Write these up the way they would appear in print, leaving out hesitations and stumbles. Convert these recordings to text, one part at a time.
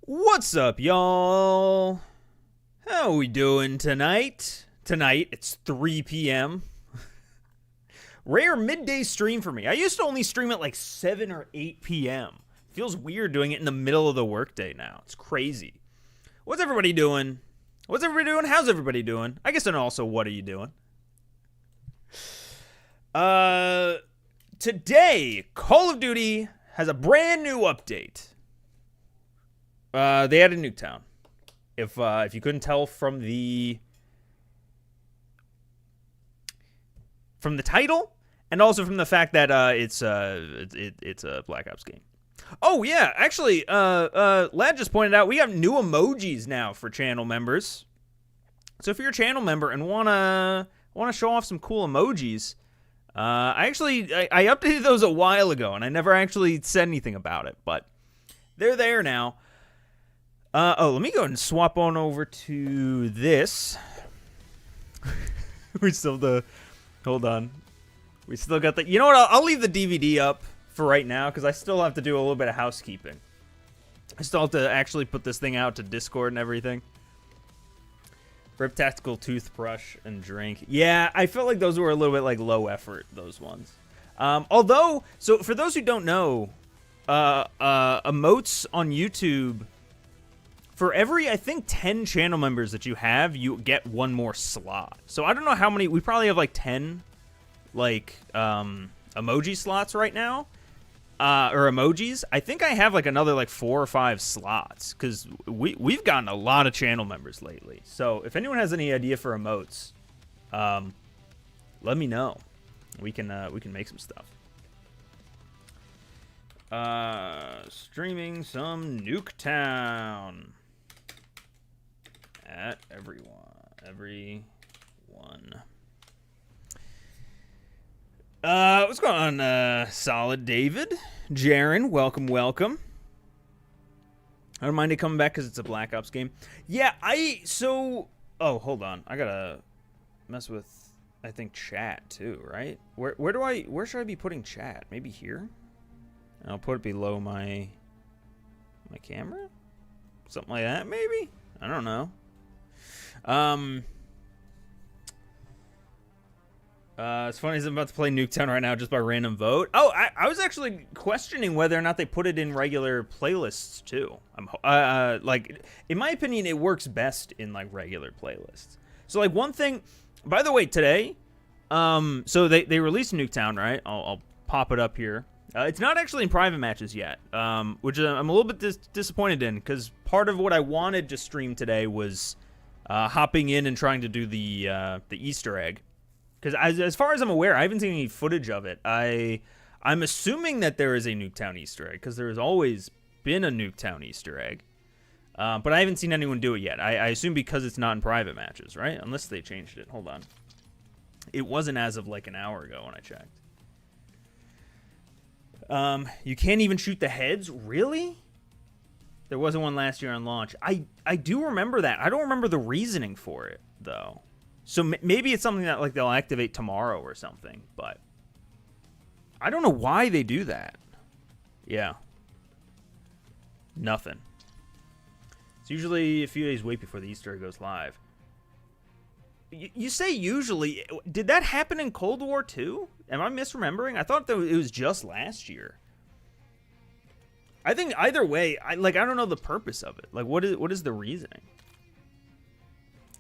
What's up, y'all? How we doing tonight? Tonight, it's 3 p.m. Rare midday stream for me. I used to only stream at like 7 or 8 p.m. Feels weird doing it in the middle of the workday now. It's crazy. What's everybody doing? What's everybody doing? How's everybody doing? I guess, and also, what are you doing? Today, Call of Duty has a brand new update. They added Nuketown. If you couldn't tell from the title, and also from the fact that it's a Black Ops game. Oh yeah, actually, Lad just pointed out we have new emojis now for channel members. So if you're a channel member and wanna show off some cool emojis, I updated those a while ago and I never actually said anything about it, but they're there now. Let me go ahead and swap on over to this. We still hold on. We still got the, you know what, I'll leave the DVD up for right now because I still have to do a little bit of housekeeping. I still have to actually put this thing out to Discord and everything. Rip tactical toothbrush and drink. Yeah, I felt like those were a little bit like low effort, those ones. Although, so for those who don't know, emotes on YouTube, for every, I think, 10 channel members that you have, you get one more slot. So I don't know how many, we probably have like 10, like, emoji slots right now. Or emojis. I think I have like another like 4 or 5 slots, because we've gotten a lot of channel members lately. So if anyone has any idea for emotes, let me know. We can make some stuff. Streaming some Nuketown at everyone. What's going on, Solid David? Jaren, welcome. I don't mind it coming back because it's a Black Ops game. Yeah, oh, hold on. I gotta mess with, I think, chat too, right? Where should I be putting chat? Maybe here? I'll put it below my camera? Something like that, maybe? I don't know. It's funny, I'm about to play Nuketown right now just by random vote. Oh, I was actually questioning whether or not they put it in regular playlists too. Like, in my opinion, it works best in like regular playlists. So like one thing, by the way, today, so they released Nuketown, right? I'll pop it up here. It's not actually in private matches yet, which I'm a little bit disappointed in, because part of what I wanted to stream today was hopping in and trying to do the Easter egg. Because as far as I'm aware, I haven't seen any footage of it. I'm assuming that there is a Nuketown Easter egg, because there has always been a Nuketown Easter egg. But I haven't seen anyone do it yet. I assume because it's not in private matches, right? Unless they changed it. Hold on. It wasn't as of like an hour ago when I checked. You can't even shoot the heads? Really? There wasn't one last year on launch. I do remember that. I don't remember the reasoning for it, though. So maybe it's something that like they'll activate tomorrow or something, but I don't know why they do that. Yeah. Nothing. It's usually a few days wait before the Easter egg goes live. You say usually. Did that happen in Cold War too? Am I misremembering? I thought that it was just last year. I think either way, I don't know the purpose of it. Like, what is the reasoning?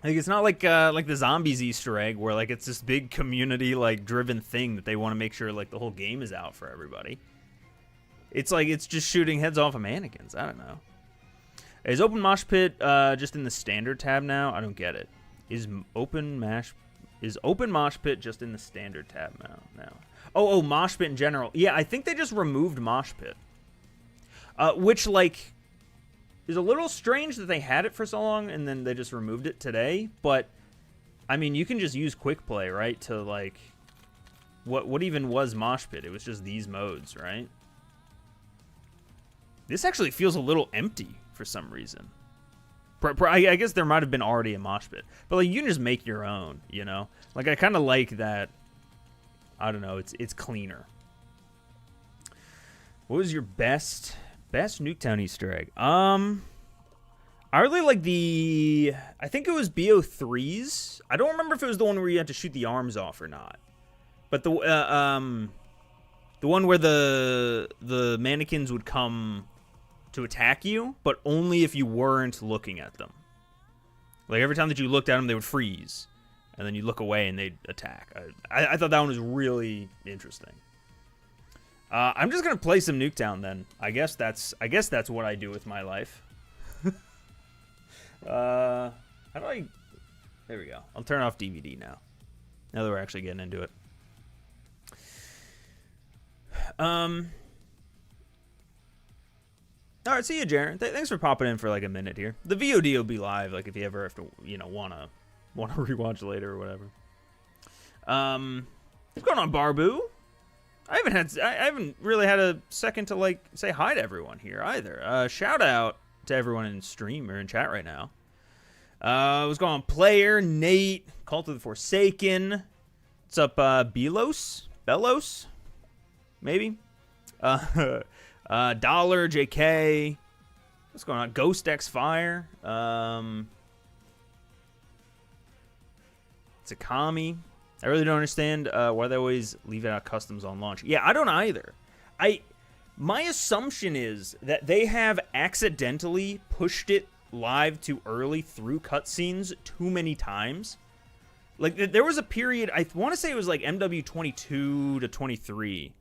Like, it's not like the zombies Easter egg where like it's this big community like driven thing that they want to make sure like the whole game is out for everybody. It's like it's just shooting heads off of mannequins. I don't know. Is Open Mosh Pit just in the standard tab now? I don't get it. Is Open Mosh Pit just in the standard tab now? Oh, Mosh Pit in general. Yeah, I think they just removed Mosh Pit. Which like is a little strange that they had it for so long and then they just removed it today, but I mean, you can just use quick play, right? To like what even was Mosh Pit? It was just these modes, right? This actually feels a little empty for some reason. I guess there might have been already a Mosh Pit, but like you can just make your own, you know? Like I kind of like that. I don't know, it's cleaner. What was your best Nuketown Easter egg? I really like the, I think it was BO3s. I don't remember if it was the one where you had to shoot the arms off or not. But the one where the mannequins would come to attack you, but only if you weren't looking at them. Like every time that you looked at them, they would freeze, and then you look away and they'd attack. I thought that one was really interesting. I'm just gonna play some Nuketown then. I guess that's what I do with my life. How do I? There we go. I'll turn off DVD now. Now that we're actually getting into it. All right, see you, Jaren. Thanks for popping in for like a minute here. The VOD will be live, like if you ever have to, wanna rewatch later or whatever. What's going on, Barbu? I haven't really had a second to like say hi to everyone here either. Shout out to everyone in stream or in chat right now. What's going on, Player, Nate, Cult of the Forsaken. What's up, Bellos, maybe. Dollar, JK. What's going on, Ghost X Fire. Sakami. I really don't understand why they always leave out customs on launch. Yeah, I don't either. My assumption is that they have accidentally pushed it live too early through cutscenes too many times. Like, there was a period, I want to say it was like MW22 to 23,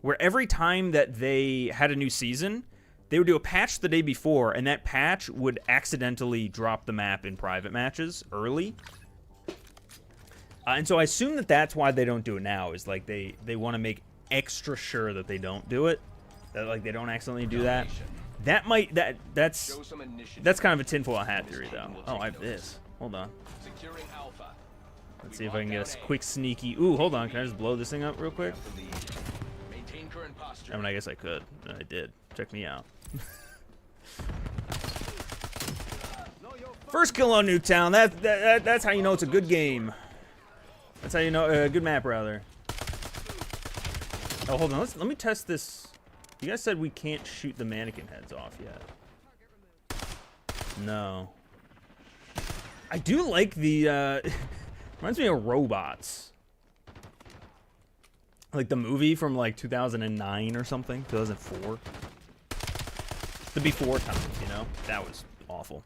where every time that they had a new season, they would do a patch the day before, and that patch would accidentally drop the map in private matches early. And so I assume that that's why they don't do it now, is like they want to make extra sure that they don't do it, that like they don't accidentally do that. That's kind of a tinfoil hat theory though. Oh, I have this. Hold on. Let's see if I can get a quick sneaky. Ooh, hold on. Can I just blow this thing up real quick? I mean, I guess I could. I did. Check me out. First kill on Nuketown. That's how you know it's a good game. That's how you know good map, rather. Oh, hold on. Let me test this. You guys said we can't shoot the mannequin heads off yet. No. I do like the. Reminds me of Robots. Like the movie from like 2009 or something, 2004. The before times, that was awful.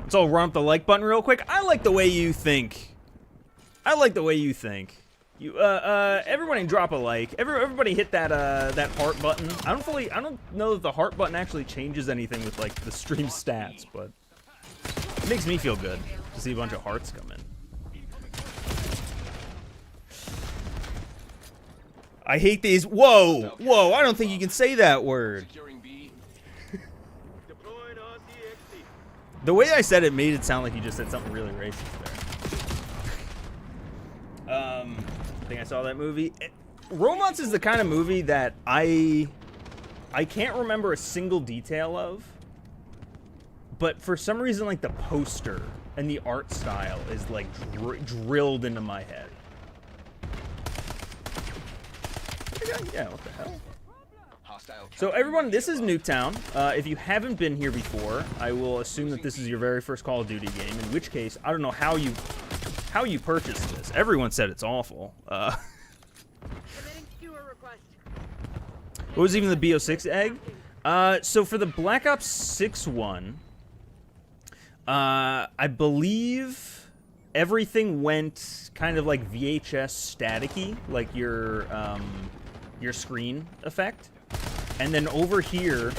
So I'll run up the like button real quick. I like the way you think. Everybody drop a like. Everybody hit that that heart button. I don't know that the heart button actually changes anything with like the stream stats, but it makes me feel good to see a bunch of hearts come in. I hate these. Whoa, I don't think you can say that word. The way I said it made it sound like you just said something really racist there. I think I saw that movie. Robots is the kind of movie that I can't remember a single detail of, but for some reason, like the poster and the art style is like drilled into my head. Yeah, what the hell? So everyone, this is Nuketown. If you haven't been here before, I will assume that this is your very first Call of Duty game, in which case, I don't know how you purchased this. Everyone said it's awful. What was even the BO6 egg? So for the Black Ops 6 one, I believe everything went kind of like VHS staticky, like your screen effect. And then over here,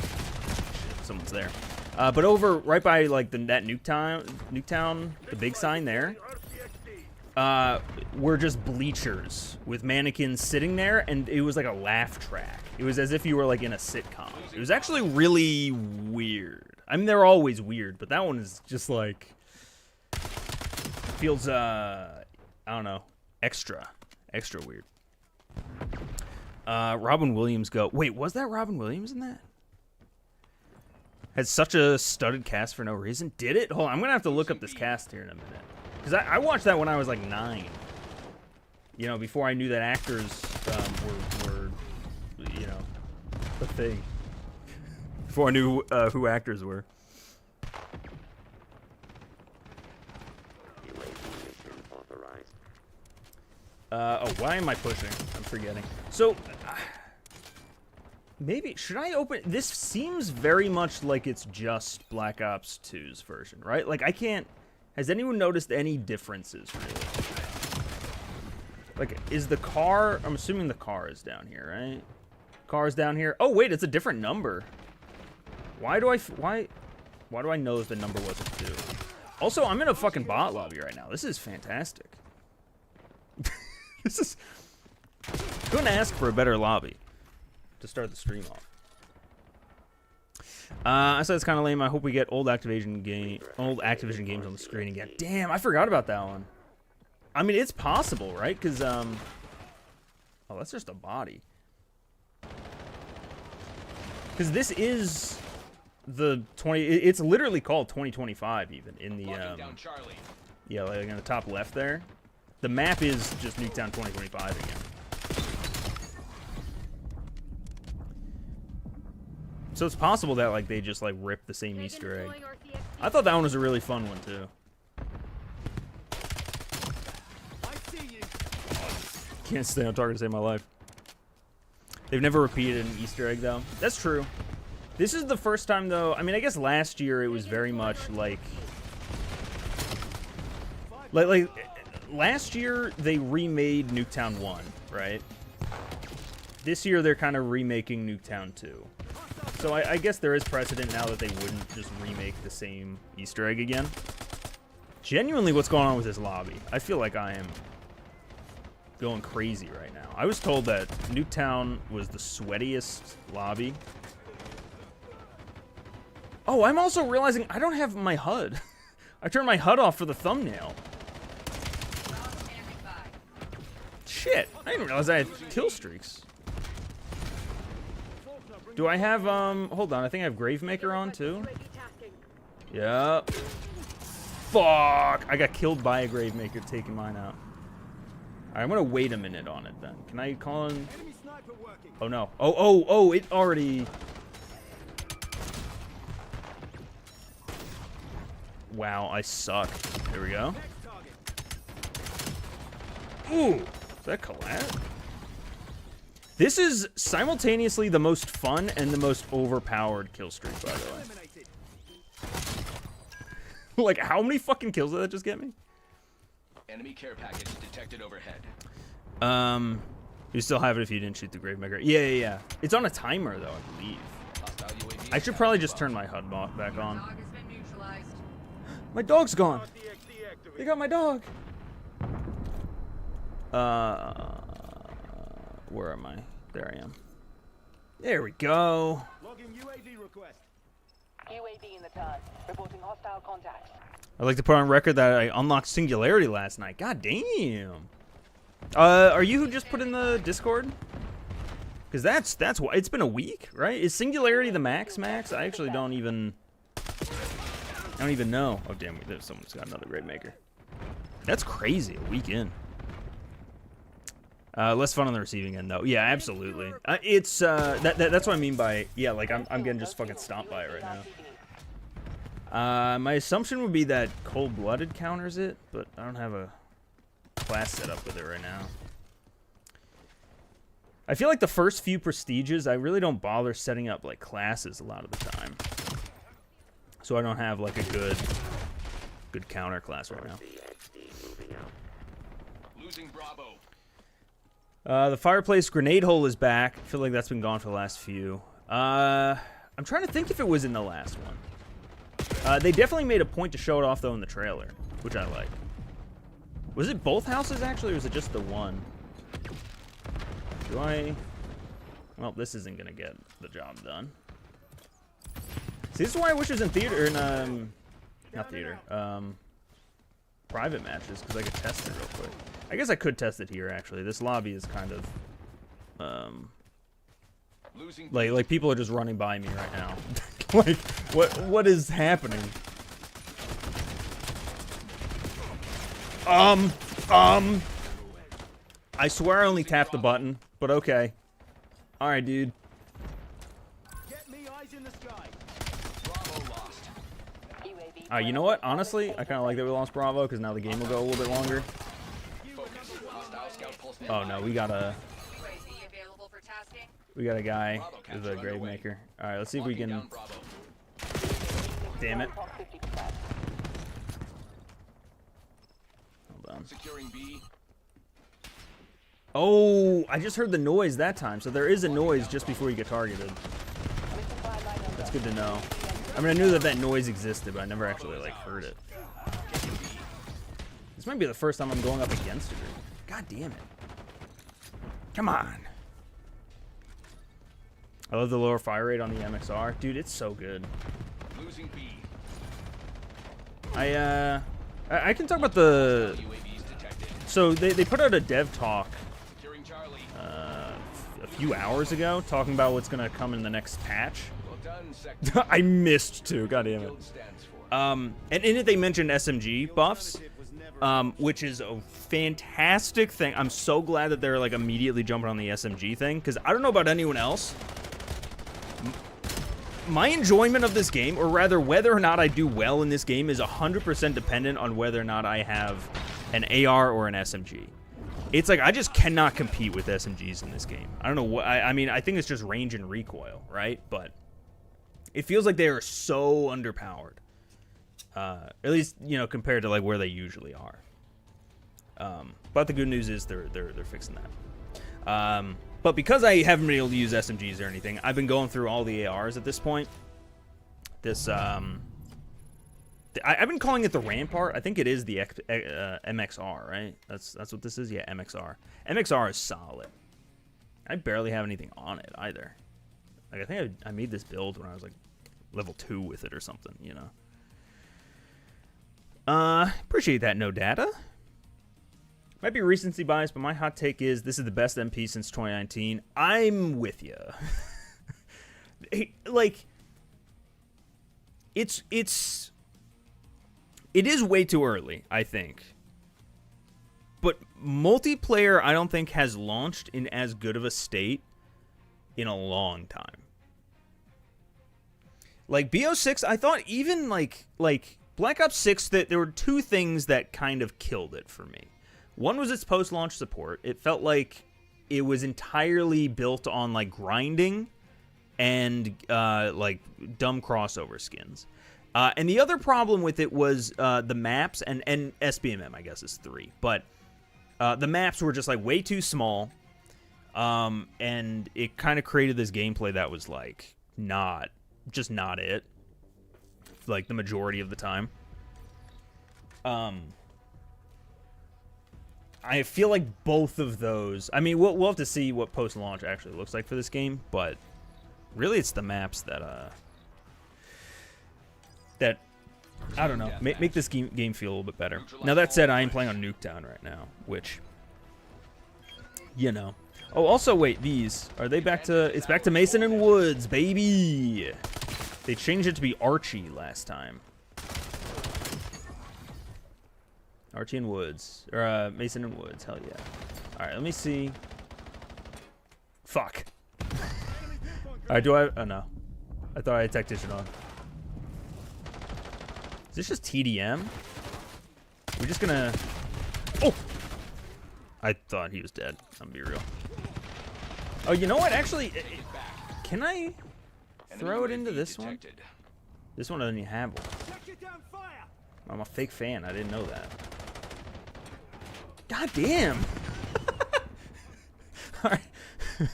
someone's there. But over right by like that Nuketown, the big sign there, were just bleachers with mannequins sitting there, and it was like a laugh track. It was as if you were like in a sitcom. It was actually really weird. I mean, they're always weird, but that one is just like feels I don't know, extra weird. Robin Williams go. Wait, was that Robin Williams in that? Had such a studded cast for no reason. Did it? Hold on, I'm gonna have to look up this cast here in a minute. Because I watched that when I was like 9. Before I knew that actors were the thing. Before I knew who actors were. Oh, why am I pushing? I'm forgetting. So, maybe, should I open... This seems very much like it's just Black Ops 2's version, right? Like, I can't... Has anyone noticed any differences, really? Like, is the car... I'm assuming the car is down here, right? Car's down here. Oh, wait, it's a different number. Why do I... Why do I know that the number wasn't 2? Also, I'm in a fucking bot lobby right now. This is fantastic. This is... Couldn't ask for a better lobby to start the stream off. I said it's kind of lame. I hope we get old Activision games on the screen again. Damn, I forgot about that one. I mean, it's possible, right? Because, oh, that's just a body. Because this is the 20... It's literally called 2025, even, in the, yeah, like on the top left there. The map is just Nuketown 2025 again. So it's possible that, like, they just, like, ripped the same Easter egg. I thought that one was a really fun one, too. Can't stay on target to save my life. They've never repeated an Easter egg, though. That's true. This is the first time, though. I mean, I guess last year it was very much like last year they remade Nuketown 1, right? This year they're kind of remaking Nuketown 2. So I guess there is precedent now that they wouldn't just remake the same Easter egg again. Genuinely, what's going on with this lobby? I feel like I am going crazy right now. I was told that Nuketown was the sweatiest lobby. Oh, I'm also realizing I don't have my HUD. I turned my HUD off for the thumbnail. Shit, I didn't realize I had Killstreaks. Do I have, hold on, I think I have Gravemaker on, too. Yep. Fuck! I got killed by a Gravemaker taking mine out. Alright, I'm gonna wait a minute on it, then. Can I call in? Oh, no. Oh, it already... Wow, I suck. There we go. Ooh! Is that collat? This is simultaneously the most fun and the most overpowered Killstreak, by the way. Like, how many fucking kills did that just get me? Enemy care package detected overhead. You still have it if you didn't shoot the Gravemaker. Yeah. It's on a timer, though, I believe. I should probably just turn my HUD back on. My dog's gone. They got my dog. Where am I? There I am. There we go. Logging UAV request. UAV in the turn. Reporting hostile contacts. I'd like to put on record that I unlocked Singularity last night. God damn. Are you who just put in the Discord? Because that's why it's been a week, right? Is Singularity the max? I actually don't even know. Oh damn, someone's got another Gravemaker. That's crazy. A week in. Less fun on the receiving end, though. Yeah, absolutely. It's that's what I mean by like I'm getting just fucking stomped by it right now. My assumption would be that cold-blooded counters it, but I don't have a class set up with it right now. I feel like the first few prestiges, I really don't bother setting up like classes a lot of the time, so I don't have like a good counter class right now. Losing Bravo. The fireplace grenade hole is back. I feel like that's been gone for the last few. I'm trying to think if it was in the last one. They definitely made a point to show it off, though, in the trailer, which I like. Was it both houses, actually, or was it just the one? Do I... Well, this isn't going to get the job done. See, this is why I wish it was in theater, in, not theater, private matches, because I could test it real quick. I guess I could test it here, actually. This lobby is kind of, like people are just running by me right now. Like, what is happening? I swear I only tapped the button, but okay. Alright, dude. Get Bravo lost. UAV You know what? Honestly, I kind of like that we lost Bravo because now the game will go a little bit longer. Focus. Hostile scout pulse Oh no, we got a Available for tasking. guy Bravo with a capture grave underway. maker. All right, let's see if we Locking can. down Bravo. Damn it! top 50%. Hold on. Securing B. Oh, I just heard the noise that time. So there is a noise just before you get targeted. Mission fire line over. That's good to know. I mean, I knew that that noise existed, but I never actually like heard it. This might be the first time I'm going up against it. God damn it! Come on. I love the lower fire rate on the MXR, dude. It's so good. Losing B. I can talk about the. UAVs detected. So they put out a dev talk Securing Charlie. a few hours ago talking about what's gonna come in the next patch. Well done, Sector. I missed too. God damn it. Guild stands for. And in it they mentioned SMG buffs, which is a fantastic thing. I'm so glad that they're like immediately jumping on the SMG thing because I don't know about anyone else. My enjoyment of this game, or rather whether or not I do well in this game, is 100% dependent on whether or not I have an AR or an SMG. It's like I just cannot compete with SMGs in this game. I don't know what I mean. I think it's just range and recoil, right? But it feels like they are so underpowered. At least, you know, compared to like where they usually are. But the good news is they're fixing that. But because I haven't been able to use SMGs or anything, I've been going through all the ARs at this point. This I've been calling it the Rampart. I think it is the MXR, right? That's what this is. Yeah, MXR. MXR is solid. I barely have anything on it either. Like I think I made this build when I was like level 2 with it or something, you know. Appreciate that, no data. Might be recency bias, but my hot take is this is the best MP since 2019. I'm with you. Like, it is way too early, I think. But multiplayer, I don't think has launched in as good of a state in a long time. Like BO6, I thought even like Black Ops 6, that there were two things that kind of killed it for me. One was its post-launch support. It felt like it was entirely built on like grinding and like dumb crossover skins. And the other problem with it was the maps and SBMM, I guess, is 3. But the maps were just like way too small, and it kind of created this gameplay that was like not it, like the majority of the time. I feel like both of those. I mean, we'll have to see what post-launch actually looks like for this game, but really, it's the maps that I don't know, make this game feel a little bit better. Now that said, I am playing on Nuketown right now, which, you know. Oh, also, wait, these are they back to? It's back to Mason and Woods, baby. They changed it to be Archie last time. Archie and Woods, or Mason and Woods, hell yeah. All right, let me see. Fuck. All right, do I? Oh no, I thought I had Tactician on. Is this just TDM? We're just gonna. Oh, I thought he was dead. I'm gonna be real. Oh, you know what? Actually, can I throw it into this one? This one doesn't even have one. I'm a fake fan. I didn't know that. God damn. All right. All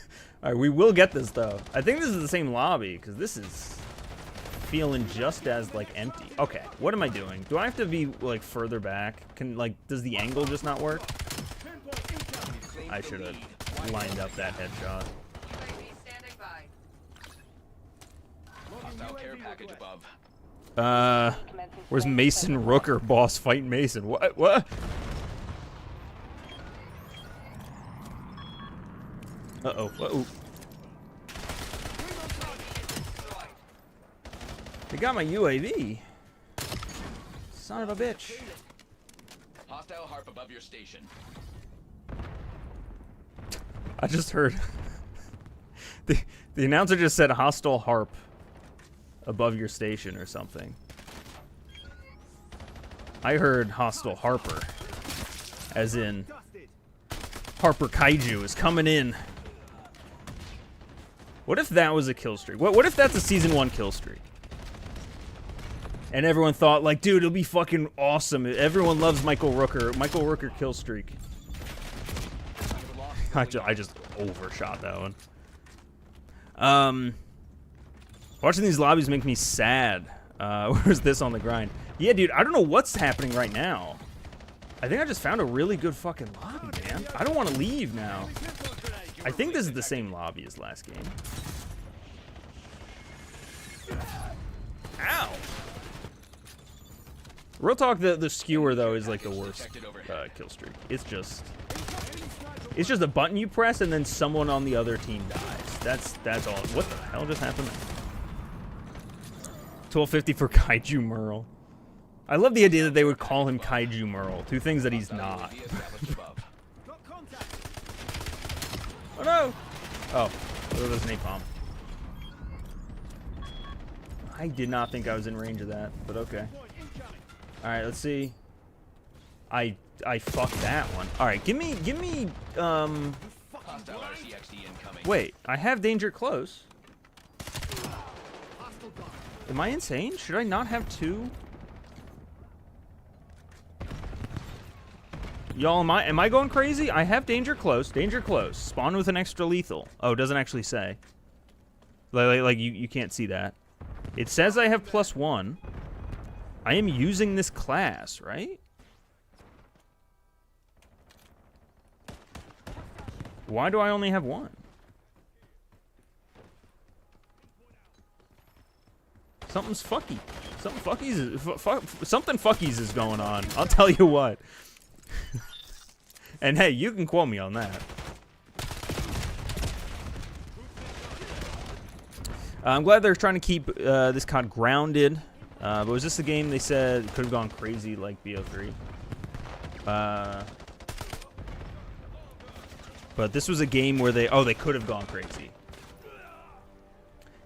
right, we will get this though. I think this is the same lobby because this is feeling just as like empty. Okay, what am I doing? Do I have to be like further back? Does the angle just not work? I should have lined up that headshot. UAV standing by. Hostile care package above. Where's Mason Rooker, boss fighting Mason? What? Uh-oh. Uh-oh. They got my UAV. Son of a bitch. Hostile harp above your station. I just heard The announcer just said hostile harp above your station or something. I heard hostile Harper, as in Harper Kaiju is coming in. What if that was a kill streak? What if that's a season 1 kill streak? And everyone thought, like, dude, it'll be fucking awesome. Everyone loves Michael Rooker. Michael Rooker kill streak. I just overshot that one. Watching these lobbies make me sad. Where's this on the grind? Yeah, dude, I don't know what's happening right now. I think I just found a really good fucking lobby, man. I don't want to leave now. I think this is the same lobby as last game. Ow! Real talk, the skewer, though, is like the worst kill streak. It's just a button you press and then someone on the other team dies. That's all. What the hell just happened? 1250 for Kaiju Merle. I love the idea that they would call him Kaiju Merle. Two things that he's not. Oh no! Oh, there was napalm. I did not think I was in range of that, but okay. Alright, let's see. I fucked that one. Alright, give me wait, I have danger close. Am I insane? Should I not have 2? Y'all, am I going crazy? I have danger close. Danger close. Spawn with an extra lethal. Oh, it doesn't actually say. Like you can't see that. It says I have +1. I am using this class, right? Why do I only have 1? Something's fucky. Something fuckies is going on. I'll tell you what. And hey, you can quote me on that. I'm glad they're trying to keep this COD grounded. But was this a game they said could have gone crazy like BO3? But this was a game where they could have gone crazy.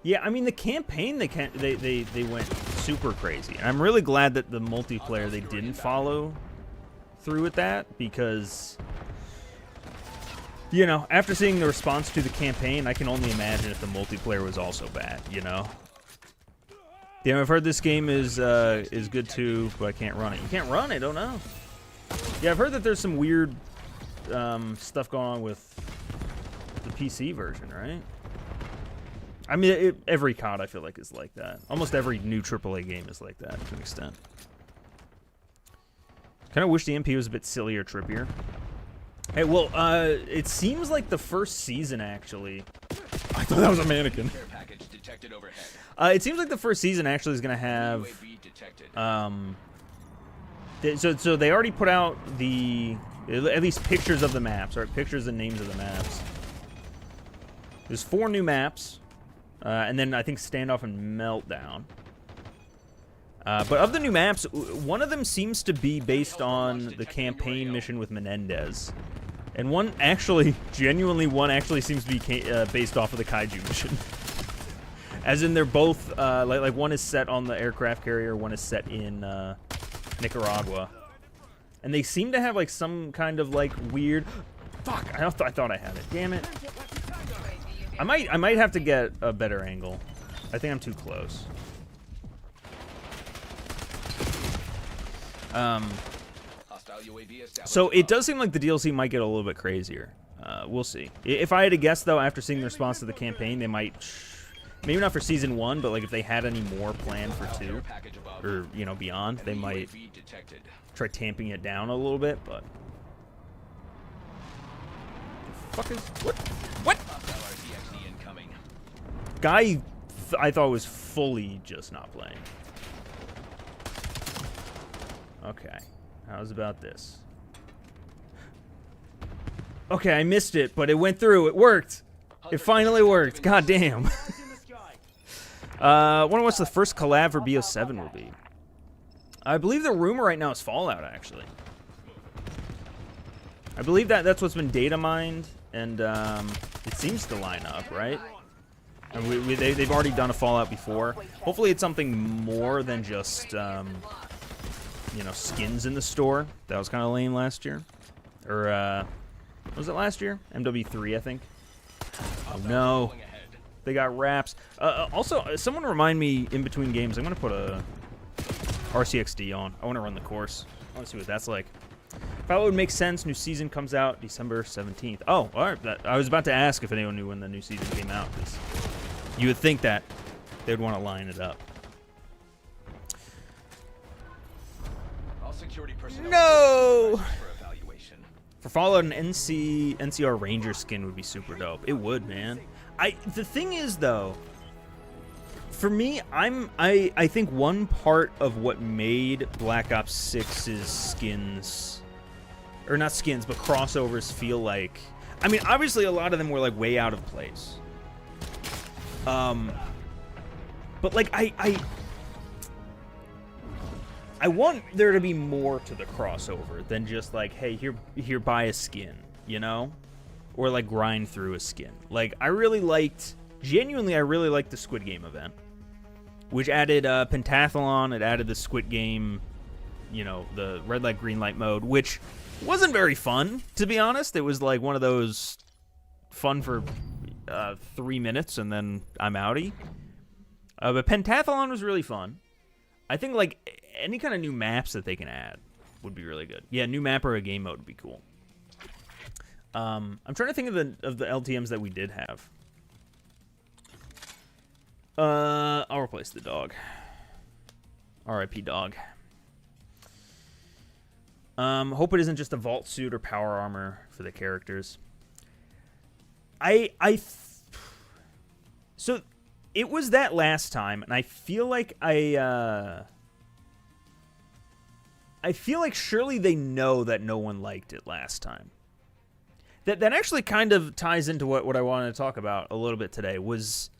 Yeah, I mean the campaign they went super crazy. And I'm really glad that the multiplayer they didn't follow through with that, because you know, after seeing the response to the campaign, I can only imagine if the multiplayer was also bad, you know. Damn, I've heard this game is good too, but I can't run it. You can't run it? Oh no. Yeah, I've heard that there's some weird stuff going on with the PC version, right? I mean, every COD I feel like is like that. Almost every new AAA game is like that to an extent. Kind of wish the MP was a bit sillier, trippier. Hey, well, it seems like the first season actually. I thought that was a mannequin. It seems like the first season actually is gonna have. So they already put out at least pictures of the maps, right? Pictures and names of the maps. There's 4 new maps, and then I think Standoff and Meltdown. But of the new maps, one of them seems to be based on the campaign mission with Menendez. And one actually seems to be based off of the Kaiju mission. As in they're both, like one is set on the aircraft carrier, one is set in Nicaragua. And they seem to have like some kind of like weird... Fuck, I thought I had it. Damn it. I might have to get a better angle. I think I'm too close. So it does seem like the DLC might get a little bit crazier. We'll see. If I had to guess, though, after seeing the response to the campaign, they might, maybe not for season 1, but like if they had any more planned for 2, or you know beyond, they might try tamping it down a little bit. But the fuck is what? Guy, I thought was fully just not playing. Okay. How's about this? Okay, I missed it, but it went through. It worked. It finally worked. God damn. I wonder what's the first collab for BO7 will be. I believe the rumor right now is Fallout, actually. I believe that's what's been data mined, and it seems to line up, right? And they've already done a Fallout before. Hopefully it's something more than just, you know, skins in the store. That was kind of lame last year. Or, was it last year? MW3, I think. Oh, no. They got wraps. Also, someone remind me in between games. I'm going to put a RCXD on. I want to run the course. I want to see what that's like. Probably would make sense. New season comes out December 17th. Oh, all right. I was about to ask if anyone knew when the new season came out. 'Cause you would think that they'd want to line it up. All security personnel No! for evaluation. For Fallout, an NCR Ranger skin would be super dope. It would, man. The thing is, though, for me, I think one part of what made Black Ops 6's skins, or not skins, but crossovers feel like, I mean, obviously a lot of them were like way out of place. But like I want there to be more to the crossover than just like, hey, here buy a skin, you know? Or like grind through a skin. Like I really liked the Squid Game event, which added pentathlon. It added the Squid Game, you know, the red light green light mode, which wasn't very fun, to be honest. It was like one of those fun for 3 minutes and then I'm outie. But pentathlon was really fun. I think like any kind of new maps that they can add would be really good. Yeah, new map or a game mode would be cool. I'm trying to think of the LTMs that we did have. I'll replace the dog. R.I.P. dog. Hope it isn't just a vault suit or power armor for the characters. So it was that last time, and I feel like I feel like surely they know that no one liked it last time. That actually kind of ties into what I wanted to talk about a little bit today, was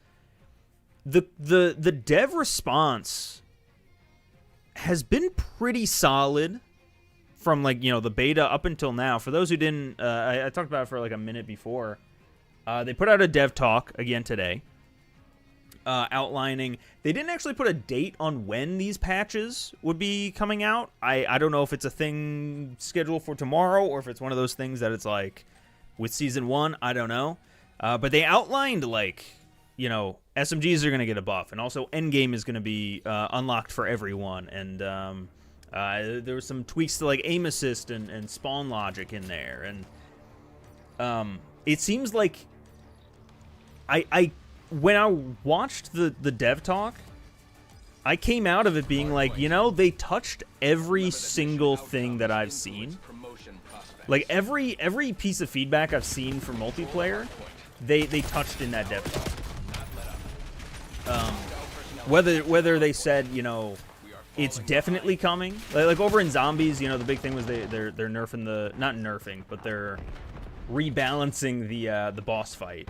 the dev response has been pretty solid from, like, you know, the beta up until now. For those who didn't, I talked about it for like a minute before. They put out a dev talk again today, outlining. They didn't actually put a date on when these patches would be coming out. I don't know if it's a thing scheduled for tomorrow or if it's one of those things that it's like with Season 1. I don't know. But they outlined, like, you know, SMGs are going to get a buff, and also endgame is going to be unlocked for everyone, and there were some tweaks to like aim assist and spawn logic in there, and it seems like when I watched the dev talk, I came out of it being like, you know, they touched every single thing that I've seen. Like every piece of feedback I've seen for multiplayer, they touched in that dev talk. Whether they said, you know, it's definitely coming. Like over in Zombies, you know, the big thing was they're nerfing not nerfing, but they're rebalancing the boss fight.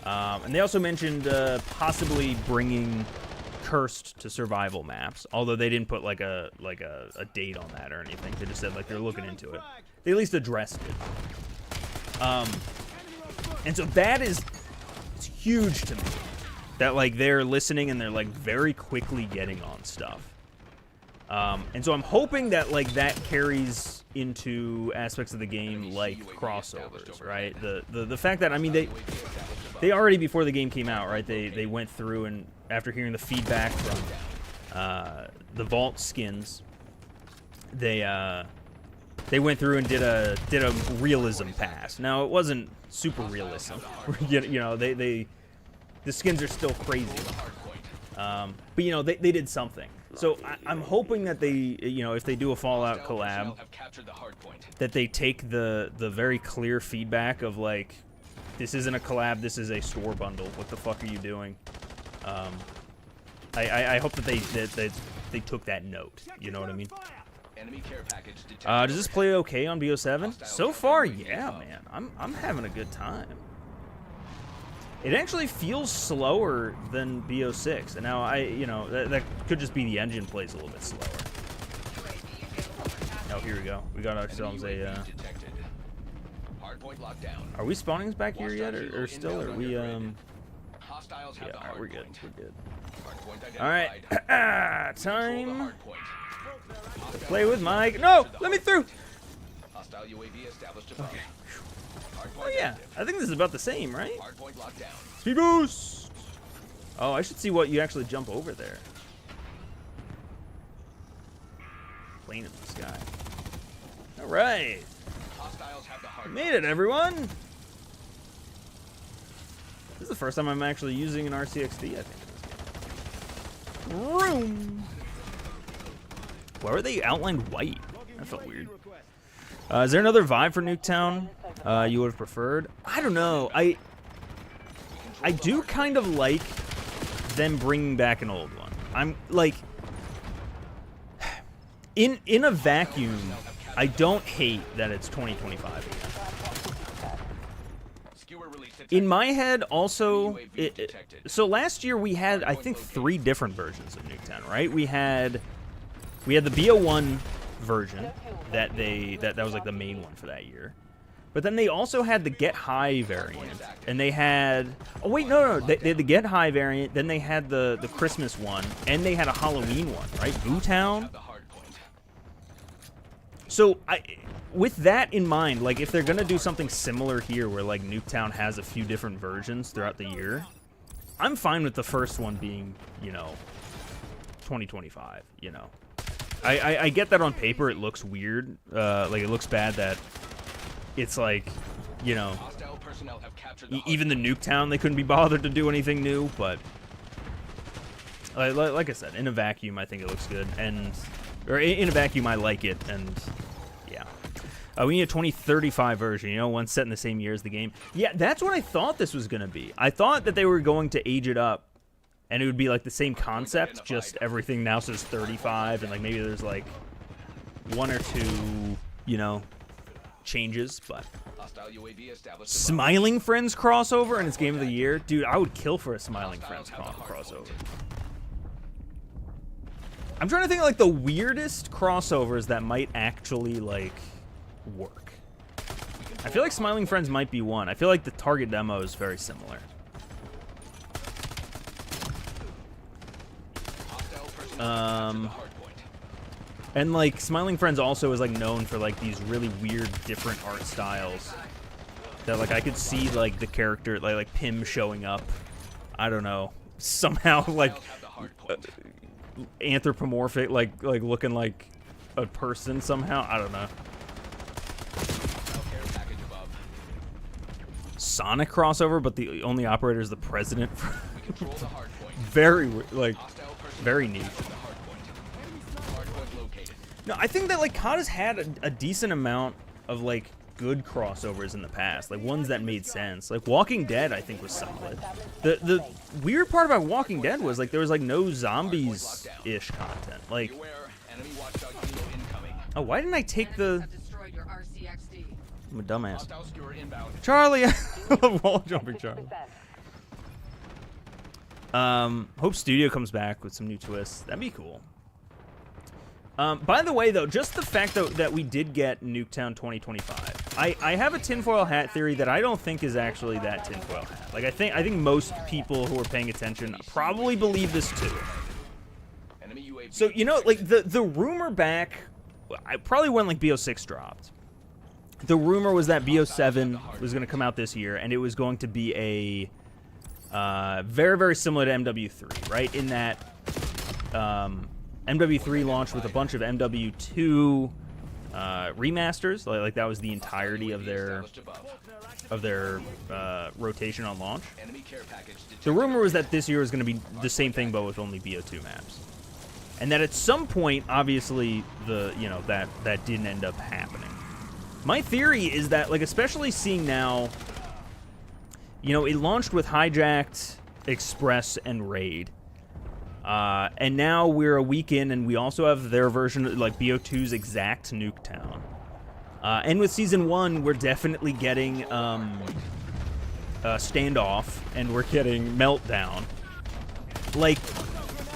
And they also mentioned possibly bringing Cursed to survival maps, although they didn't put like a date on that or anything. They just said like they're looking into it. They at least addressed it. And so it's huge to me that like they're listening and they're like very quickly getting on stuff. And so I'm hoping that like that carries into aspects of the game like crossovers, right? The fact that, I mean, they already, before the game came out, right, they went through, and after hearing the feedback from the Vault skins, they went through and did a realism pass. Now it wasn't super realism. You know, the skins are still crazy. But you know, they did something. So I'm hoping that they, you know, if they do a Fallout collab, that they take the very clear feedback of like, this isn't a collab, this is a store bundle. What the fuck are you doing? I hope that they took that note. You know what I mean? Does this play okay on BO7? So far, yeah, man. I'm having a good time. It actually feels slower than BO6, and now you know, that could just be the engine plays a little bit slower. Oh, here we go. We got ourselves a. Are we spawning back here yet, or still? Are we Hostiles have Yeah, the all right, hard we're good. point. We're good. Hardpoint All right, identified. Control the time. hardpoint. Hostile Play with UAV Mike. captured No, the let me hardpoint. through. Hostile UAV established above. Okay. Hardpoint Oh yeah, active. I think this is about the same, right? Hardpoint locked down. Speed boost. Oh, I should see what you actually jump over there. Plane in the sky. All right, Hostiles have the hard made it, everyone. This is the first time I'm actually using an RCXD, I think, in this game. Room. Why were they outlined white? That felt weird. Is there another vibe for Nuketown you would have preferred? I don't know. I do kind of like them bringing back an old one. I'm like, in a vacuum, I don't hate that it's 2025 again. Skewer release detected. In my head, also, UAV detected. so last year we had, I think, 3 different versions of Nuketown, right? We had the BO1 version that was like the main one for that year. But then they also had the Get High variant, and they had, oh wait, no, they had the Get High variant, then they had the Christmas one, and they had a Halloween one, right? Bootown. Have the hard point. So with that in mind, like if they're gonna do something similar here, where like Nuketown has a few different versions throughout the year, I'm fine with the first one being, 2025. I get that on paper it looks weird, like it looks bad that it's like, Hostile personnel have captured the even the Nuketown they couldn't be bothered to do anything new, but like I said, in a vacuum I think it looks good, or in a vacuum I like it, and yeah. We need a 2035 version, one set in the same year as the game. Yeah, that's what I thought this was gonna be. I thought that they were going to age it up, and it would be like the same concept, just everything now says 35, and like maybe there's like 1 or 2, changes, but hostile UAV established above. Smiling Friends crossover and it's Game of the Year, dude. I would kill for a Smiling Friends crossover. I'm trying to think of like the weirdest crossovers that might actually like work. I feel like Smiling Friends might be one. I feel like the target demo is very similar. Hostile personnel have captured the hard point. And like Smiling Friends also is like known for like these really weird different art styles that like I could see like the character like Pym showing up, I don't know, somehow like Have the hard point. anthropomorphic, like looking like a person somehow, I don't know. Hostile care package above. Sonic crossover, but the only operator is the president. We control the hard point. Very like Hostile personnel very have neat. captured the hard point. Hard point located. No, I think that like COD has had a decent amount of like good crossovers in the past, like ones that made sense. Like Walking Dead, I think was solid. The weird part about Walking Dead was like there was like no zombies-ish content. Like, Beware, enemy watchdog helo incoming. oh, why didn't I take the? Have destroyed your RCXD. I'm a dumbass. Hostile skewer inbound. Charlie, I love wall jumping, Charlie. Hope Studio comes back with some new twists. That'd be cool. By the way, though, just the fact that we did get Nuketown 2025, I have a tinfoil hat theory that I don't think is actually that tinfoil hat. Like I think most people who are paying attention probably believe this too. Enemy UAV So like the rumor back, probably when like BO6 dropped, the rumor was that BO7 was going to come out this year, and it was going to be a very, very similar to MW3, right? In that MW3 launched with a bunch of MW2 remasters, like that was the entirety of their rotation on launch. enemy care package detected. The rumor was that this year was going to be the same thing, but with only BO2 maps, and that at some point, obviously, that didn't end up happening. My theory is that, like, especially seeing now, it launched with Hijacked, Express, and Raid. And now we're a week in, and we also have their version, like BO2's exact Nuketown. And with Season 1, we're definitely getting Standoff, and we're getting Meltdown. Like,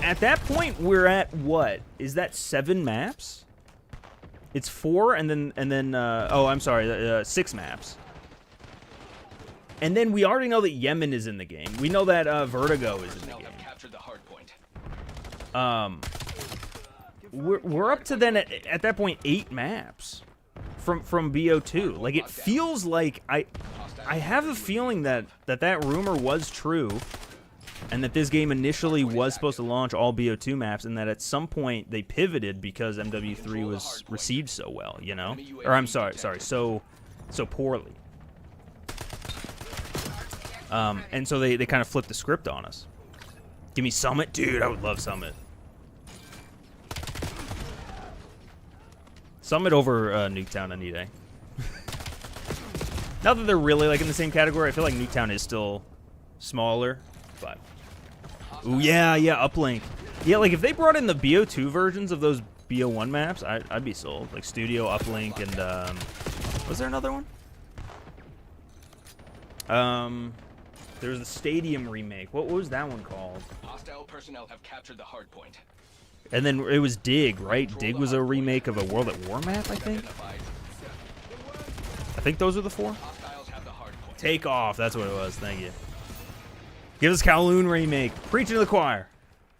at that point, we're at what? Is that 7 maps? It's 4, and then oh, I'm sorry, 6 maps. And then we already know that Yemen is in the game. We know that Vertigo is in the Personnel game. have captured the hard point. We're up to then at that point 8 maps from BO2. Like, it feels like I have a feeling that rumor was true, and that this game initially was supposed to launch all BO2 maps, and that at some point they pivoted because MW3 was received so well, you know? Or I'm sorry, so poorly. And so they kind of flipped the script on us. Give me Summit? Dude, I would love Summit. Summit over Nuketown any day. Not that they're really like in the same category. I feel like Nuketown is still smaller, but... Ooh, yeah, Uplink. Yeah, like if they brought in the BO2 versions of those BO1 maps, I'd be sold. Like Studio, Uplink, and was there another one? There was the Stadium remake. What was that one called? Hostile personnel have captured the hard point. And then it was Dig, right? Dig was a remake of a World at War map, I think. I think those are the 4. Hostiles have the hard point. Take Off, that's what it was. Thank you. Give us Kowloon remake. Preaching to the choir.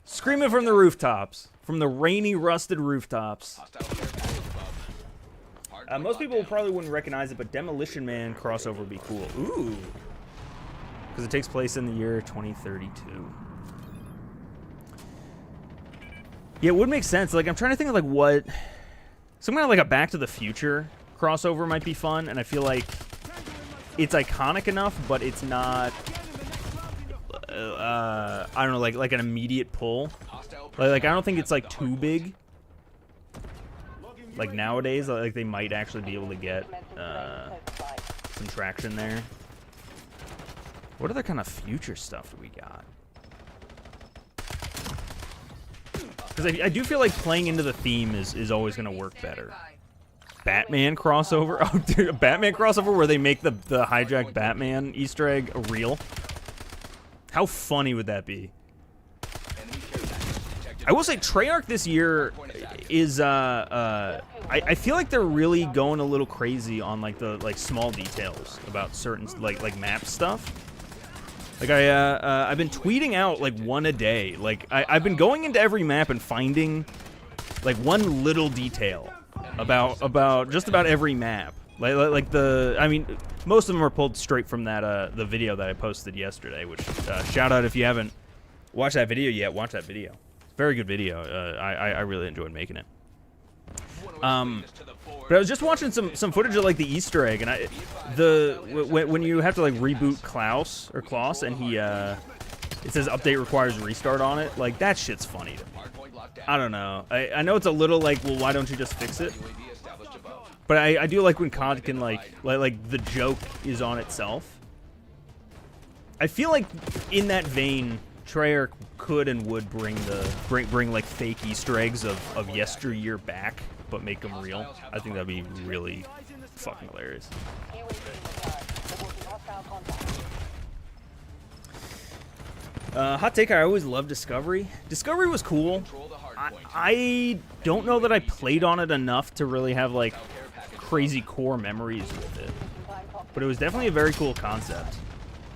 Screaming from the rooftops. From the rainy, rusted rooftops. Hostile care package above. Hard Most point people lockdown. probably wouldn't recognize it, but Demolition Man crossover would be cool. Ooh. Because it takes place in the year 2032. Yeah, it would make sense. Like, I'm trying to think of, like, what... Some kind of, like, a Back to the Future crossover might be fun, and I feel like it's iconic enough, but it's not... I don't know, like an immediate pull. Like, I don't think it's, like, too big. Like, nowadays, like, they might actually be able to get some traction there. What other kind of future stuff do we got? Because I do feel like playing into the theme is always going to work better. Batman crossover? Oh, dude, a Batman crossover where they make the hijacked Batman Easter egg real? How funny would that be? Enemy care package detected. I will say Treyarch this year is I feel like they're really going a little crazy on like the small details about certain like map stuff. Like I've been tweeting out like one a day. Like I've been going into every map and finding like one little detail about just about every map. Like I mean, most of them are pulled straight from that the video that I posted yesterday. Which shout out if you haven't watched that video yet. Watch that video. Very good video. I really enjoyed making it. But I was just watching some footage of like the Easter egg, and when you have to like reboot Klaus and he it says update requires restart on it. Like that shit's funny to me. I don't know. I know it's a little like, well, why don't you just fix it? UAV established above. But I do like when COD can like the joke is on itself. I feel like in that vein, Treyarch could and would bring like fake Easter eggs of yesteryear back, but make them real. I think that'd be really fucking hilarious. UAV in the turret. Reporting hostile contact. Hot take, I always loved Discovery. Discovery was cool. Control the hard point. I don't know that I played on it enough to really have like crazy core memories with it, but it was definitely a very cool concept.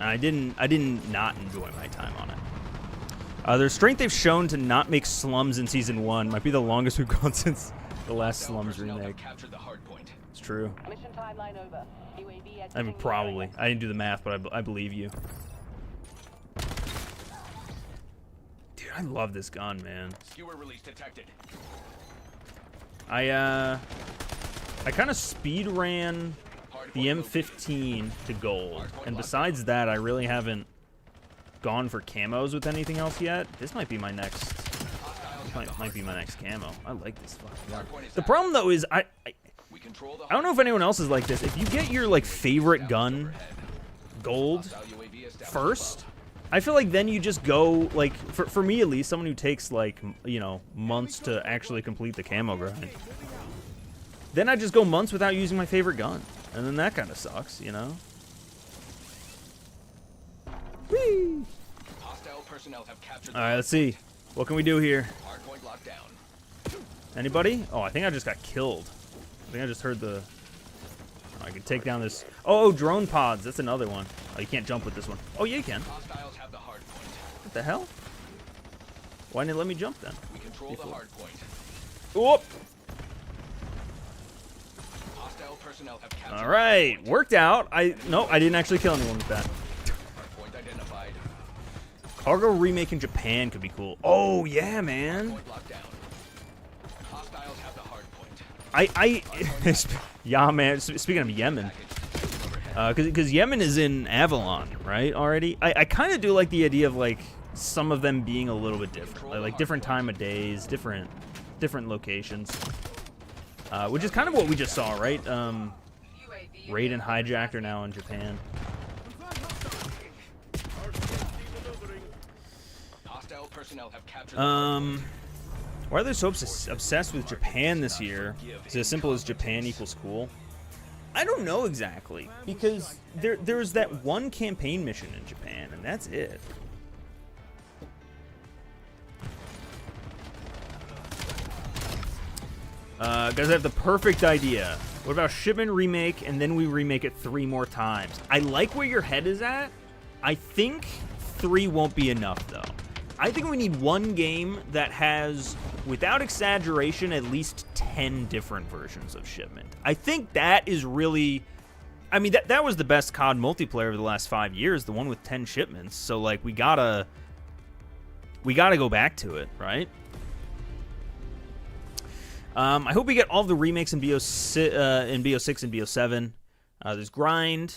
And I didn't not enjoy my time on it. Their strength they've shown to not make slums in season 1 might be the longest we've gone since the last Slums remake. Captured the hard point. It's true. Mission timeline over. UAV I mean, exiting the probably. area. I didn't do the math, but I believe you. Dude, I love this gun, man. Skewer release detected. I kind of speed ran the M15 to gold, and besides that, I really haven't gone for camos with anything else yet. This might be my next. Might be my next camo. I like this fucking gun. The problem though is I We control the don't know if anyone else is like this. If you get your like favorite gun gold UAV established first, I feel like then you just go like for me at least, someone who takes like months to actually complete the camo grind. Then I just go months without using my favorite gun, and then that kind of sucks, you know. Whee! Hostile personnel have captured. All right, let's see. What can we do here? Hardpoint locked down. Anybody? Oh, I think I just got killed. I think I just heard the I can take down this. Oh, drone pods. That's another one. Oh, you can't jump with this one. Oh, yeah, you can. Hostiles have the hard point. What the hell? Why didn't it let me jump then? We control the hard point. Whoop. Hostile personnel have captured. All right, worked out. No, I didn't actually kill anyone with that. Hard point identified. Cargo remake in Japan could be cool. Oh yeah, man. Point locked down. Hostiles have the hard point. Yeah, man. Speaking of Yemen, because Yemen is in Avalon, right? Already. I kind of do like the idea of like some of them being a little bit different, like different time of days, different locations, which is kind of what we just saw, right? Raid and Hijacked are now in Japan. Hostile personnel have captured. Why are they so obsessed with Japan this year? Is it as simple as Japan equals cool? I don't know exactly, because there's that one campaign mission in Japan, and that's it. Guys, I have the perfect idea. What about shipment remake, and then we remake it 3 more times? I like where your head is at. I think 3 won't be enough, though. I think we need one game that has, without exaggeration, at least 10 different versions of shipment. I think that is really... I mean, that was the best COD multiplayer over the last 5 years, the one with 10 shipments. So, like, we gotta go back to it, right? I hope we get all the remakes in BO6 and BO7. There's Grind,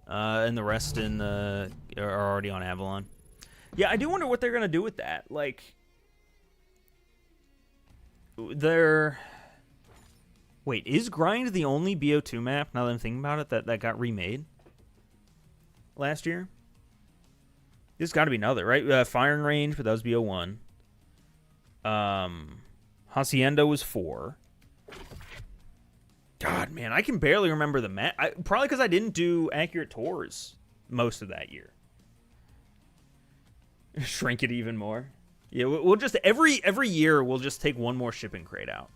and the rest are already on Avalon. Yeah, I do wonder what they're gonna do with that. Like, wait, is Grind the only BO2 map? Now that I'm thinking about it, that got remade last year. There's got to be another, right? Firing Range, but that was BO1. Hacienda was 4. God, man, I can barely remember the map. Probably because I didn't do accurate tours most of that year. Shrink it even more. Yeah, we'll just every year we'll just take one more shipping crate out.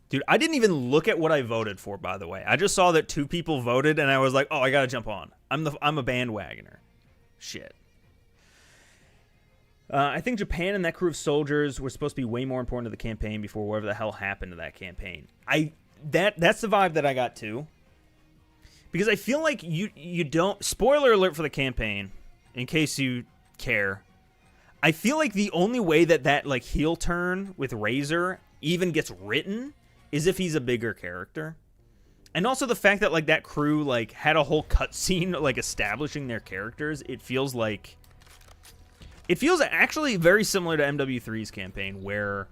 Dude, I didn't even look at what I voted for, by the way. I just saw that 2 people voted, and I was like, oh, I gotta jump on. I'm a bandwagoner. Shit. I think Japan and that crew of soldiers were supposed to be way more important to the campaign before whatever the hell happened to that campaign. That's the vibe that I got too. Because I feel like you don't... Spoiler alert for the campaign, in case you care. I feel like the only way that like heel turn with Razor even gets written is if he's a bigger character. And also the fact that like that crew like had a whole cutscene like establishing their characters. It feels actually very similar to MW3's campaign, where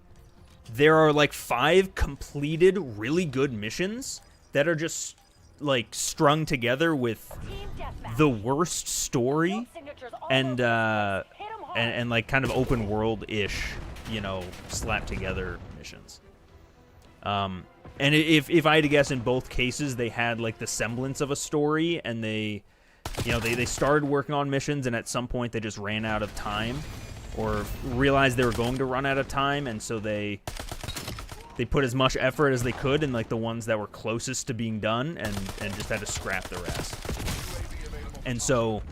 there are like 5 completed really good missions that are just like strung together with the worst story and like kind of open world-ish, you know, slapped together missions. And if I had to guess, in both cases they had like the semblance of a story, and they started working on missions, and at some point they just ran out of time, or realized they were going to run out of time, and so they put as much effort as they could in like the ones that were closest to being done, and just had to scrap the rest. And so,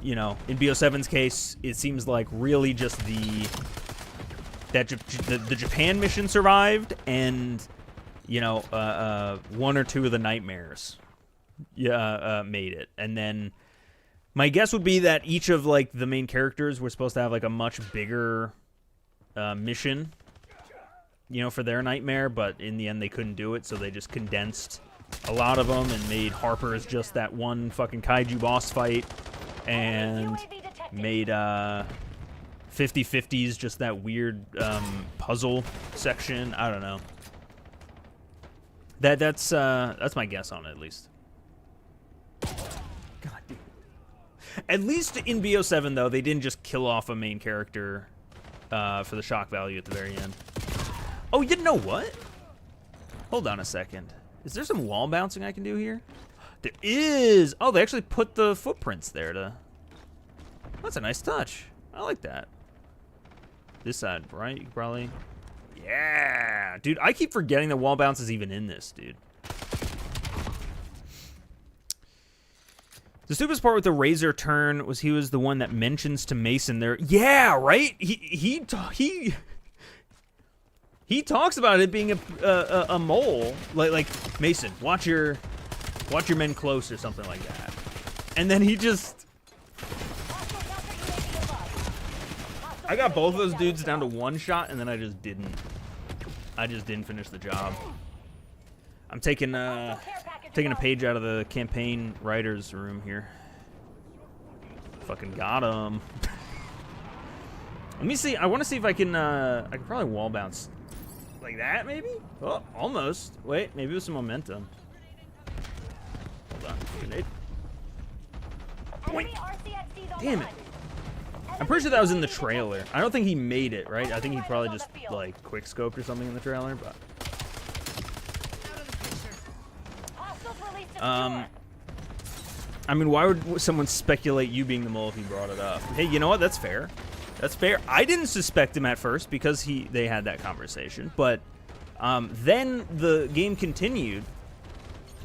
you know, in BO7's case, it seems like really just the Japan mission survived, and you know, 1 or 2 of the nightmares made it. And then my guess would be that each of like the main characters were supposed to have like a much bigger mission, you know, for their nightmare, but in the end they couldn't do it, so they just condensed a lot of them and made Harper's just that one fucking kaiju boss fight, and made 50/50s just that weird puzzle section. I don't know. That's my guess on it, at least. God, dude. At least in BO7 though, they didn't just kill off a main character for the shock value at the very end. Oh, you know what? Hold on a second. Is there some wall bouncing I can do here? There is! Oh, they actually put the footprints there to... That's a nice touch. I like that. This side, right? You can probably... Yeah, dude, I keep forgetting that wall bounce is even in this, dude. The stupidest part with the Razor turn was he was the one that mentions to Mason there. Yeah, right? He talks about it being a mole. Like Mason, watch your men close or something like that. And then he just... I got both of those dudes down to one shot, and then I just didn't finish the job. I'm taking a page out of the campaign writer's room here. Fucking got him. Let me see. I want to see if I can probably wall bounce like that, maybe? Oh, almost. Wait, maybe with some momentum. Hold on. Grenade. Damn it. I'm pretty sure that was in the trailer. I don't think he made it, right? I think he probably just, like, quick scoped or something in the trailer, but... I mean, why would someone speculate you being the mole if he brought it up? Hey, you know what? That's fair. That's fair. I didn't suspect him at first because they had that conversation, but then the game continued,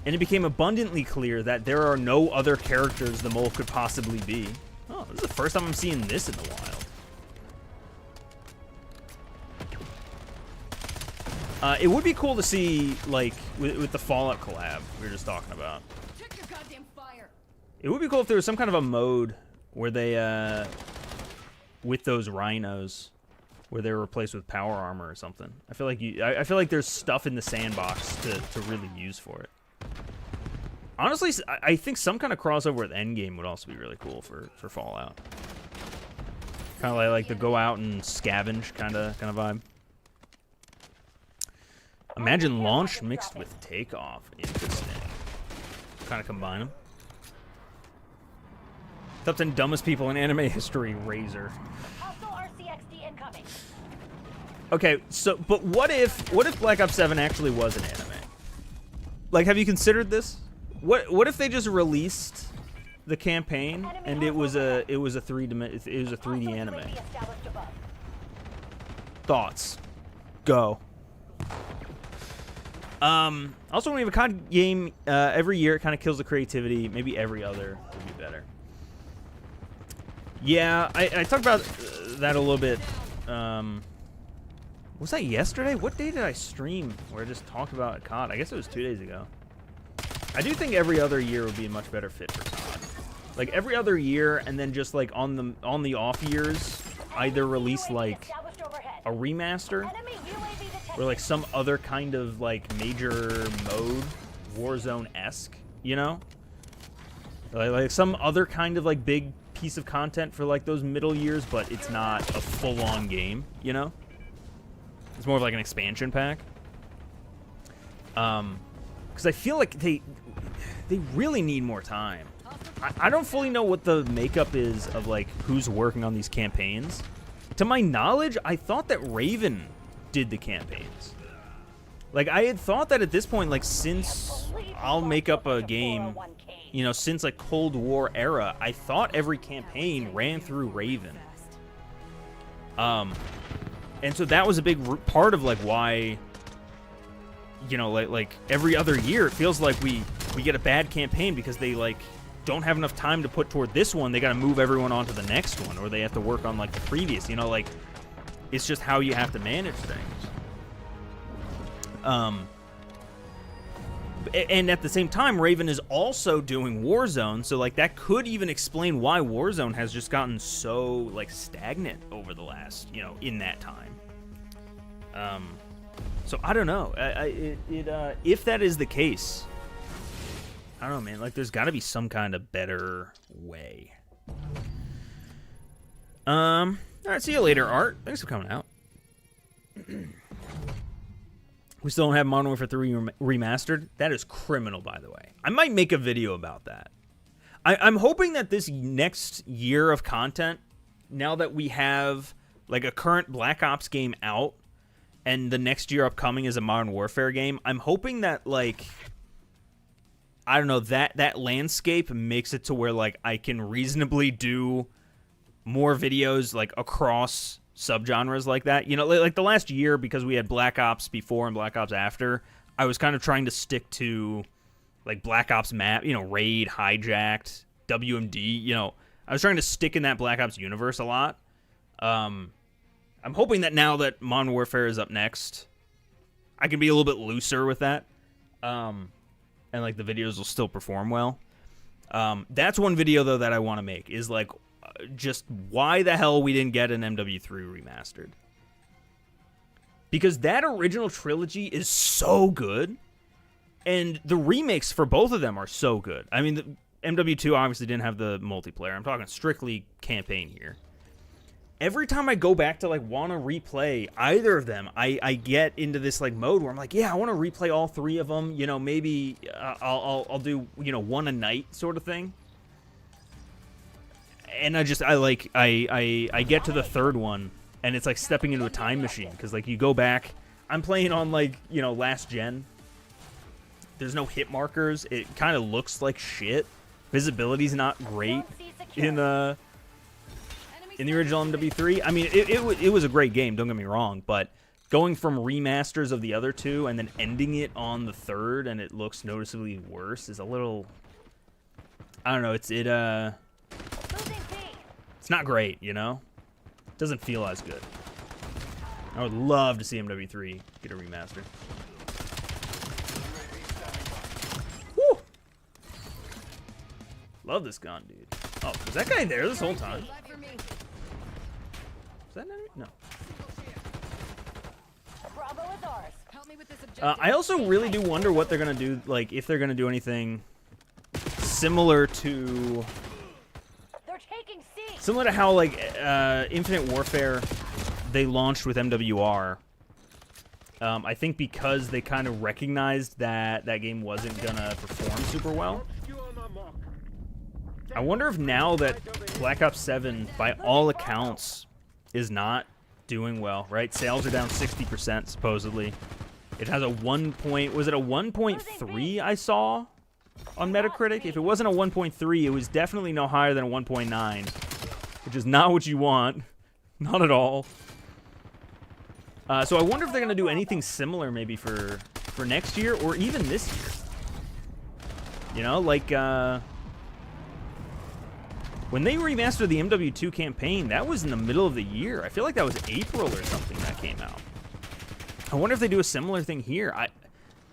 and it became abundantly clear that there are no other characters the mole could possibly be. Oh, this is the first time I'm seeing this in the wild. It would be cool to see, like, with the Fallout collab we were just talking about. Check your goddamn fire. It would be cool if there was some kind of a mode where they, with those rhinos, where they're replaced with power armor or something. I feel like there's stuff in the sandbox to really use for it. Honestly, I think some kind of crossover with Endgame would also be really cool for Fallout. Kind of like the go out and scavenge kind of vibe. Imagine launch mixed with takeoff. Interesting. Kind of combine them. Top 10 dumbest people in anime history. Razor. Okay, so but what if Black Ops 7 actually was an anime? Like, have you considered this? What if they just released the campaign and it was a 3D anime? Thoughts? Go. Also, when we have a COD game every year, it kind of kills the creativity. Maybe every other would be better. Yeah, I talked about that a little bit. Was that yesterday? What day did I stream where I just talked about COD? I guess it was 2 days ago. I do think every other year would be a much better fit for COD. Like every other year, and then just like on the off years, either release like a remaster or like some other kind of like major mode, Warzone-esque, you know? Like some other kind of like big piece of content for like those middle years, but it's not a full-on game, you know? It's more of like an expansion pack. Because I feel like they really need more time. I don't fully know what the makeup is of like who's working on these campaigns. To my knowledge, I thought that Raven did the campaigns. Like I had thought that at this point, like since I'll make up a game, you know, since like Cold War era, I thought every campaign ran through Raven. And so that was a big part of like why, you know, like every other year it feels like we get a bad campaign because they like don't have enough time to put toward this one. They got to move everyone on to the next one, or they have to work on like the previous, you know, like it's just how you have to manage things. And at the same time, Raven is also doing Warzone, so like that could even explain why Warzone has just gotten so like stagnant over the last, you know, in that time. So I don't know. If that is the case, I don't know, man. Like, there's got to be some kind of better way. All right, see you later, Art. Thanks for coming out. We still don't have Modern Warfare 3 Remastered. That is criminal, by the way. I might make a video about that. I'm hoping that this next year of content, now that we have like a current Black Ops game out, and the next year upcoming is a Modern Warfare game, I'm hoping that, like, I don't know, that landscape makes it to where, like, I can reasonably do more videos, like, across subgenres like that. You know, like the last year, because we had Black Ops before and Black Ops after, I was kind of trying to stick to like Black Ops map, you know, Raid, Hijacked, WMD, you know, I was trying to stick in that Black Ops universe a lot. I'm hoping that now that Modern Warfare is up next, I can be a little bit looser with that. And like the videos will still perform well. That's one video though that I want to make is like just why the hell we didn't get an MW3 remastered. Because that original trilogy is so good. And the remakes for both of them are so good. I mean, the MW2 obviously didn't have the multiplayer. I'm talking strictly campaign here. Every time I go back to, like, want to replay either of them, I get into this, like, mode where I'm like, yeah, I want to replay all three of them. You know, maybe I'll do, you know, one a night sort of thing. And I get to the third one, and it's like stepping into a time machine. Because, like, you go back. I'm playing on, like, you know, last gen. There's no hit markers. It kind of looks like shit. Visibility's not great in the original MW3. I mean, it was a great game, don't get me wrong, but going from remasters of the other two and then ending it on the third and it looks noticeably worse is a little, I don't know, it's not great, you know? It doesn't feel as good. I would love to see MW3 get a remaster. Woo! Love this gun, dude. Oh, was that guy there this whole time? Is that an enemy? No. Bravo is ours. Help me with this objective. I also really do wonder what they're going to do, like, if they're going to do anything similar to... They're taking C. Similar to how, like, Infinite Warfare, they launched with MWR. I think because they kind of recognized that that game wasn't going to perform super well. I wonder if now that Black Ops 7, by all accounts, is not doing well, right? Sales are down 60%, supposedly. It has a 1.3 I saw on Metacritic? If it wasn't a 1.3, it was definitely no higher than a 1.9, which is not what you want. Not at all. So I wonder if they're going to do anything similar maybe for next year or even this year. You know, like... when they remastered the MW2 campaign, that was in the middle of the year. I feel like that was April or something that came out. I wonder if they do a similar thing here. I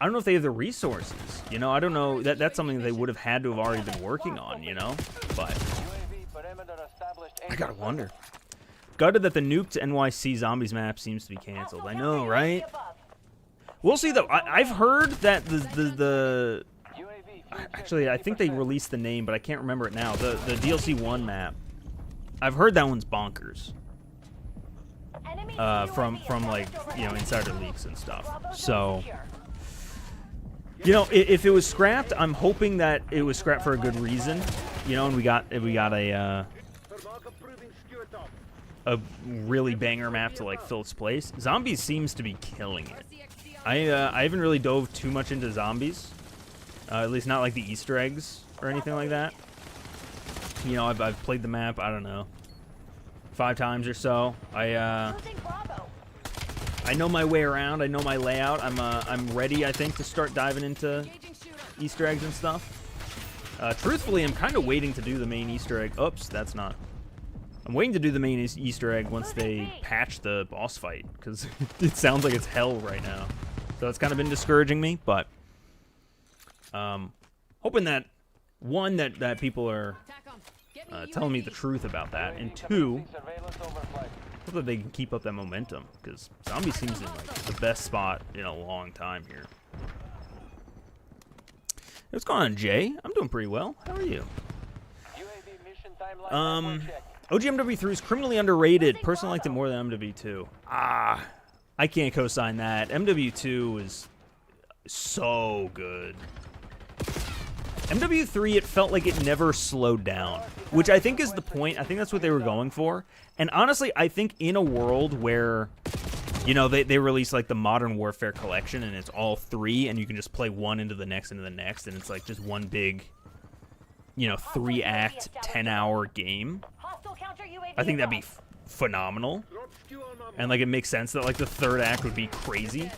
don't know if they have the resources. You know, I don't know. That's something they would have had to have already been working on, you know? But I gotta wonder. Gutted that the nuked NYC Zombies map seems to be canceled. I know, right? We'll see, though. I've heard that the actually, I think they released the name, but I can't remember it now. The DLC 1 map. I've heard that one's bonkers. From like, you know, insider leaks and stuff. So, you know, if it was scrapped, I'm hoping that it was scrapped for a good reason. You know, and we got a really banger map to like fill its place. Zombies seems to be killing it. I haven't really dove too much into Zombies. At least not like the Easter eggs or anything like that. You know, I've played the map, I don't know, 5 times or so. I know my way around. I know my layout. I'm ready, I think, to start diving into Easter eggs and stuff. Truthfully, I'm kind of waiting to do the main Easter egg. Oops, that's not. I'm waiting to do the main Easter egg once they patch the boss fight, because it sounds like it's hell right now. So it's kind of been discouraging me, but... hoping that, one, that people are telling me the truth about that, and 2, hope that they can keep up that momentum, because Zombie seems in like the best spot in a long time here. What's going on, Jay? I'm doing pretty well. How are you? OGMW3 is criminally underrated. Personally liked it more than MW2. I can't co-sign that. MW2 is so good. MW3, it felt like it never slowed down, which I think is the point. I think that's what they were going for. And honestly, I think in a world where, you know, they release like the Modern Warfare collection and it's all 3 and you can just play one into the next and it's like just one big, you know, 3-act, 10-hour game. I think that'd be phenomenal. And like it makes sense that like the third act would be crazy.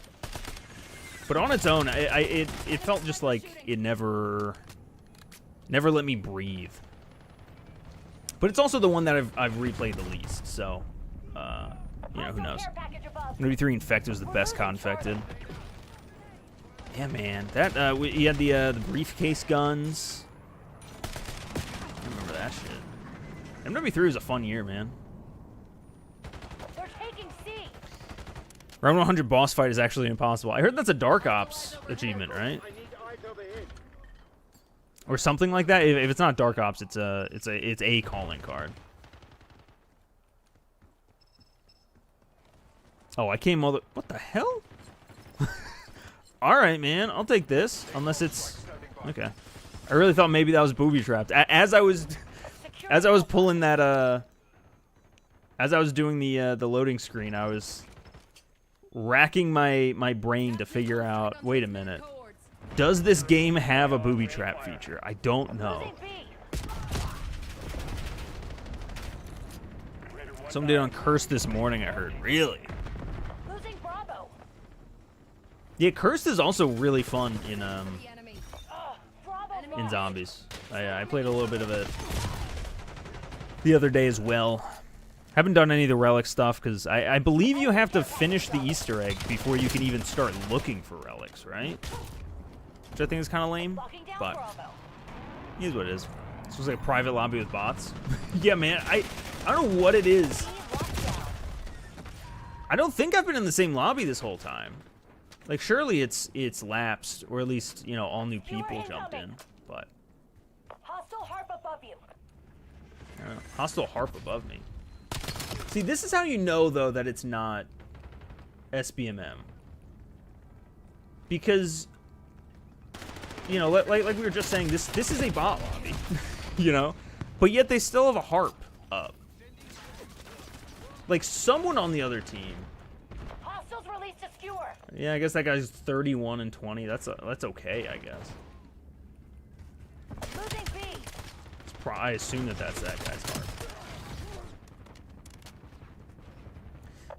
But on its own, it felt just like it never let me breathe. But it's also the one that I've replayed the least, so you know, who knows. Maybe 3 Infected was the best Confected. Yeah, man. That he had the briefcase guns. I remember that shit. MW3 was a fun year, man. They're taking C. Round 100 boss fight is actually impossible. I heard that's a Dark Ops achievement, right? Or something like that. If it's not Dark Ops, it's a calling card. Oh, I came all the... What the hell? All right, man. I'll take this. Unless it's... Okay. I really thought maybe that was booby trapped. As I was pulling that... As I was doing the loading screen, I was racking my brain to figure out... Wait a minute. Does this game have a booby trap feature? I don't know. Someone did on Cursed this morning, I heard. Really? Losing Bravo. Yeah, Cursed is also really fun in Bravo. zombies. I played a little bit of it the other day as well. Haven't done any of the relic stuff because I believe you have to finish the Easter egg before you can even start looking for relics, right? Which I think is kind of lame, but it is what it is. This was like a private lobby with bots. Yeah, man, I don't know what it is. I don't think I've been in the same lobby this whole time. Like, surely it's lapsed, or at least, you know, all new people jumped in, but... Hostile harp above you. I don't know. Hostile harp above me. See, this is how you know, though, that it's not SBMM. Because... You know, like we were just saying, this is a bot lobby, you know? But yet they still have a harp up. Like, someone on the other team... Hostiles released a skewer. Yeah, I guess that guy's 31 and 20. That's okay, I guess. Losing B. I assume that's that guy's harp.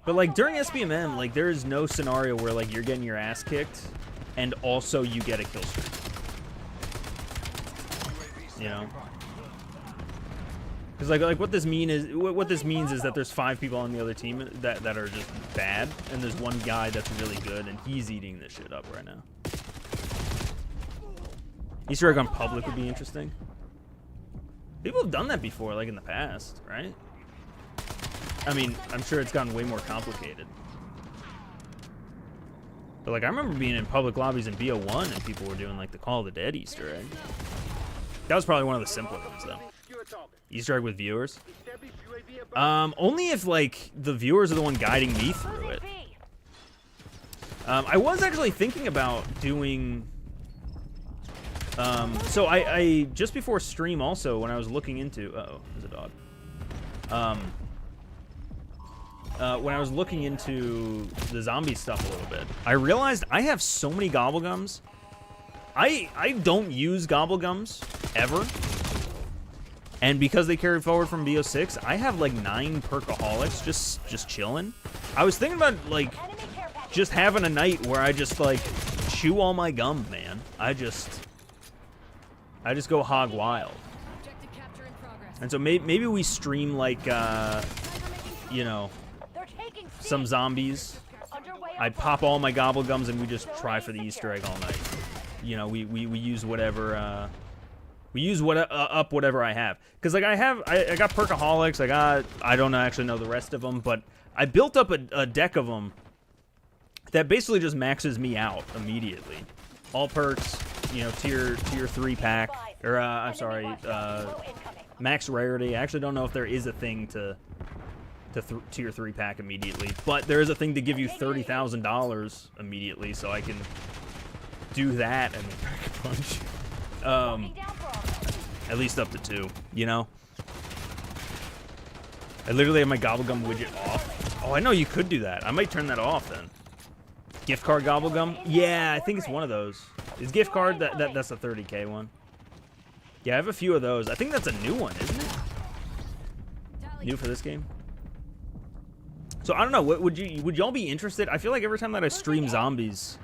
But, like, during SBMM, like, there is no scenario where, like, you're getting your ass kicked and also you get a kill streak. You know, because like what this means is that there's 5 people on the other team that are just bad, and there's one guy that's really good, and he's eating this shit up right now. Easter egg on public would be interesting. People have done that before, like in the past, right? I mean, I'm sure it's gotten way more complicated. But like I remember being in public lobbies in BO1 and people were doing like the Call of the Dead Easter egg. That was probably one of the simpler ones, though. Easter egg with viewers. Only if, like, the viewers are the one guiding me through it. I was actually thinking about doing... so I just before stream also, when I was looking into... Uh-oh, there's a dog. When I was looking into the zombie stuff a little bit, I realized I have so many gobblegums. I don't use gobblegums ever, and because they carried forward from BO6, I have like 9 perkaholics just chilling. I was thinking about like just having a night where I just like chew all my gum, man. I just go hog wild. And so maybe we stream like you know, some zombies. I pop all my gobblegums and we just try for the Easter egg all night. You know, we use whatever up whatever I have, because like I got perkaholics, I don't actually know the rest of them, but I built up a deck of them that basically just maxes me out immediately. All perks, you know, tier 3 pack, or I'm sorry, max rarity. I actually don't know if there is a thing to tier 3 pack immediately, but there is a thing to give you $30,000 immediately, so I can do that and then pack a punch. At least up to 2, you know? I literally have my gobblegum widget off. Oh, I know you could do that. I might turn that off then. Gift card gobblegum? Yeah, I think it's one of those. Is gift card? That's a 30K one. Yeah, I have a few of those. I think that's a new one, isn't it? New for this game? So I don't know. Would y'all be interested? I feel like every time that I stream zombies,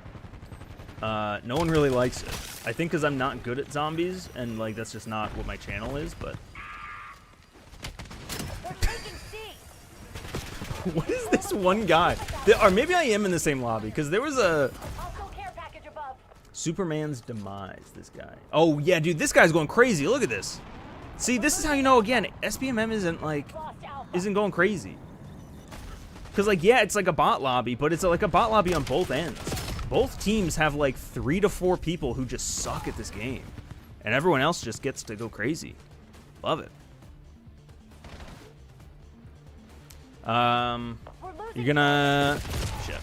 no one really likes it. I think because I'm not good at zombies, and like that's just not what my channel is. But what is this one guy? Or maybe I am in the same lobby because there was a Superman's demise. This guy. Oh yeah, dude, this guy's going crazy. Look at this. See, this is how you know again SBMM isn't going crazy. Because, like, yeah, it's like a bot lobby, but it's like a bot lobby on both ends. Both teams have, like, 3 to 4 people who just suck at this game. And everyone else just gets to go crazy. Love it. You're gonna... Shit.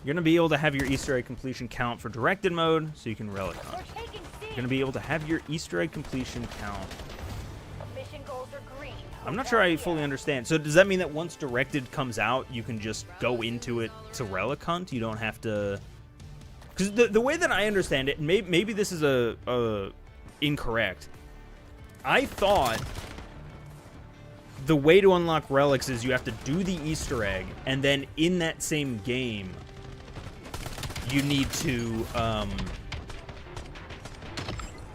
You're gonna be able to have your Easter egg completion count for directed mode, so you can relic hunt. You're gonna be able to have your Easter egg completion count... I'm not sure I fully understand. So does that mean that once directed comes out, you can just go into it to relic hunt? You don't have to... Because the way that I understand it, maybe this is incorrect. I thought the way to unlock relics is you have to do the Easter egg, and then in that same game, you need to...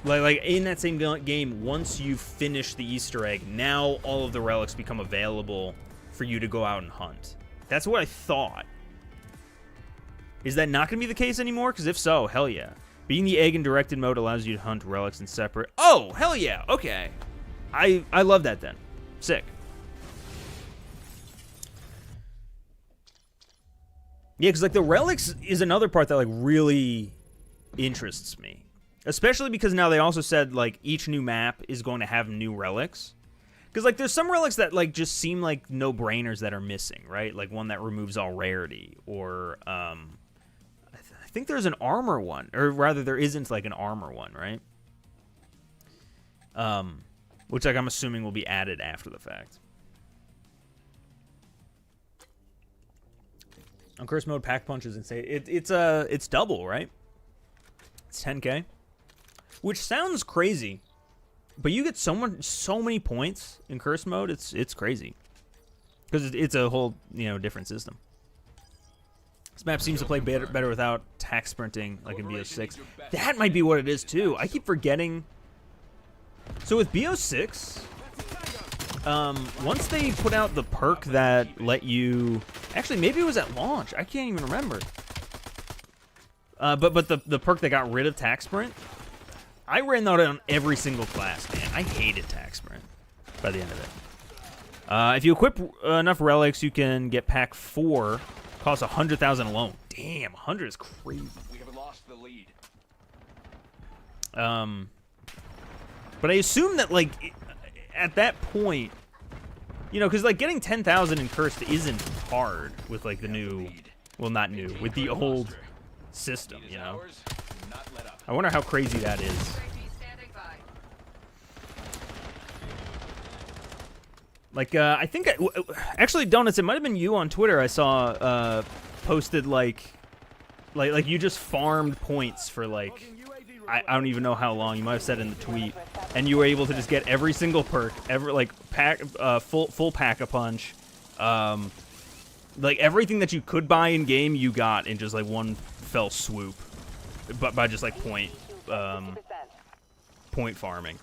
Like in that same game, once you finish the Easter egg, now all of the relics become available for you to go out and hunt. That's what I thought. Is that not going to be the case anymore? Because if so, hell yeah. Being the egg in directed mode allows you to hunt relics in separate... Oh, hell yeah. Okay. I love that then. Sick. Yeah, because like the relics is another part that like really interests me. Especially because now they also said, like, each new map is going to have new relics. Because, like, there's some relics that, like, just seem like no-brainers that are missing, right? Like, one that removes all rarity. Or, I think there's an armor one. Or, rather, there isn't, like, an armor one, right? Which, like, I'm assuming will be added after the fact. On curse mode, pack punch is insane. It's double, right? It's 10K. Which sounds crazy, but you get so many points in curse mode. It's crazy because it's a whole different system. This map seems to play better without tack sprinting like in BO6. That might be what it is too. I keep forgetting. So with BO6, once they put out the perk that let you, actually maybe it was at launch. I can't even remember. But the perk that got rid of tack sprint. I ran that on every single class, man. I hated tack sprint by the end of it. If you equip enough relics, you can get pack 4. Costs 100,000 alone. Damn, 100 is crazy. We have lost the lead. But I assume that like at that point, because like getting 10,000 in cursed isn't hard with like the new, well not new, with the old system, I wonder how crazy that is. Like, I think, actually, Donuts, it might have been you on Twitter I saw posted, like you just farmed points for, like, I don't even know how long. You might have said in the tweet. And you were able to just get every single perk, pack, full pack-a-punch. Like, everything that you could buy in-game, you got in just, like, one fell swoop. But by just, like, point farming.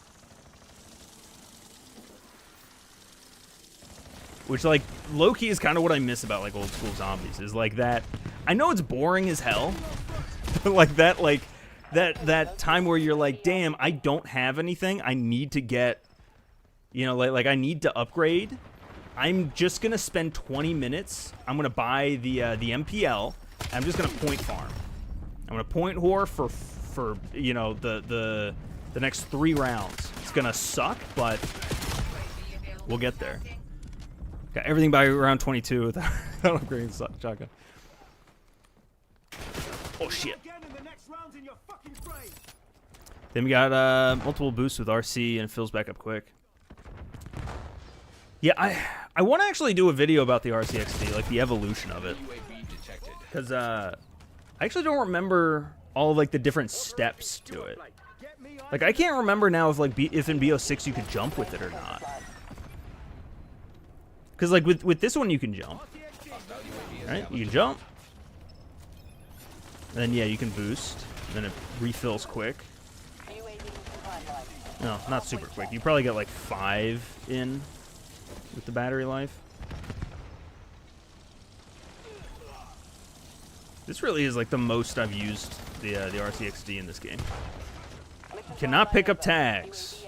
Which, like, low-key is kind of what I miss about, like, old-school zombies. Is, like, that... I know it's boring as hell. But, like, that time where you're like, damn, I don't have anything. I need to get... like, I need to upgrade. I'm just going to spend 20 minutes. I'm going to buy the MPL. And I'm just going to point farm. I'm going to point whore for the next 3 rounds. It's going to suck, but we'll get there. Got everything by round 22 without upgrading shotgun. Oh, shit. Then we got multiple boosts with RC, and it fills back up quick. Yeah, I want to actually do a video about the RCXD, like the evolution of it. Because I actually don't remember all of, like, the different steps to it. Like, I can't remember now if in BO6 you could jump with it or not. Because like with this one you can jump, right? You can jump, and then yeah, you can boost. Then it refills quick. No, not super quick. You probably get like 5 in with the battery life. This really is like the most I've used the RCXD in this game. Cannot pick up tags.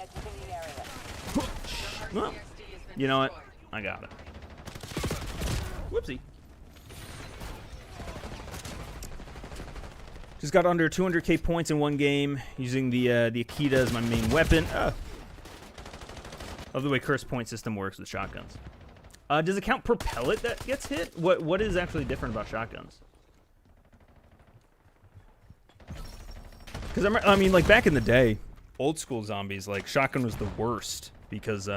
Well, you know what? I got it. Whoopsie. Just got under 200k points in one game using the Akita as my main weapon. Love the way curse point system works with shotguns. Does it count per pellet that gets hit? What is actually different about shotguns? Because I mean, like back in the day, old school zombies, like shotgun was the worst because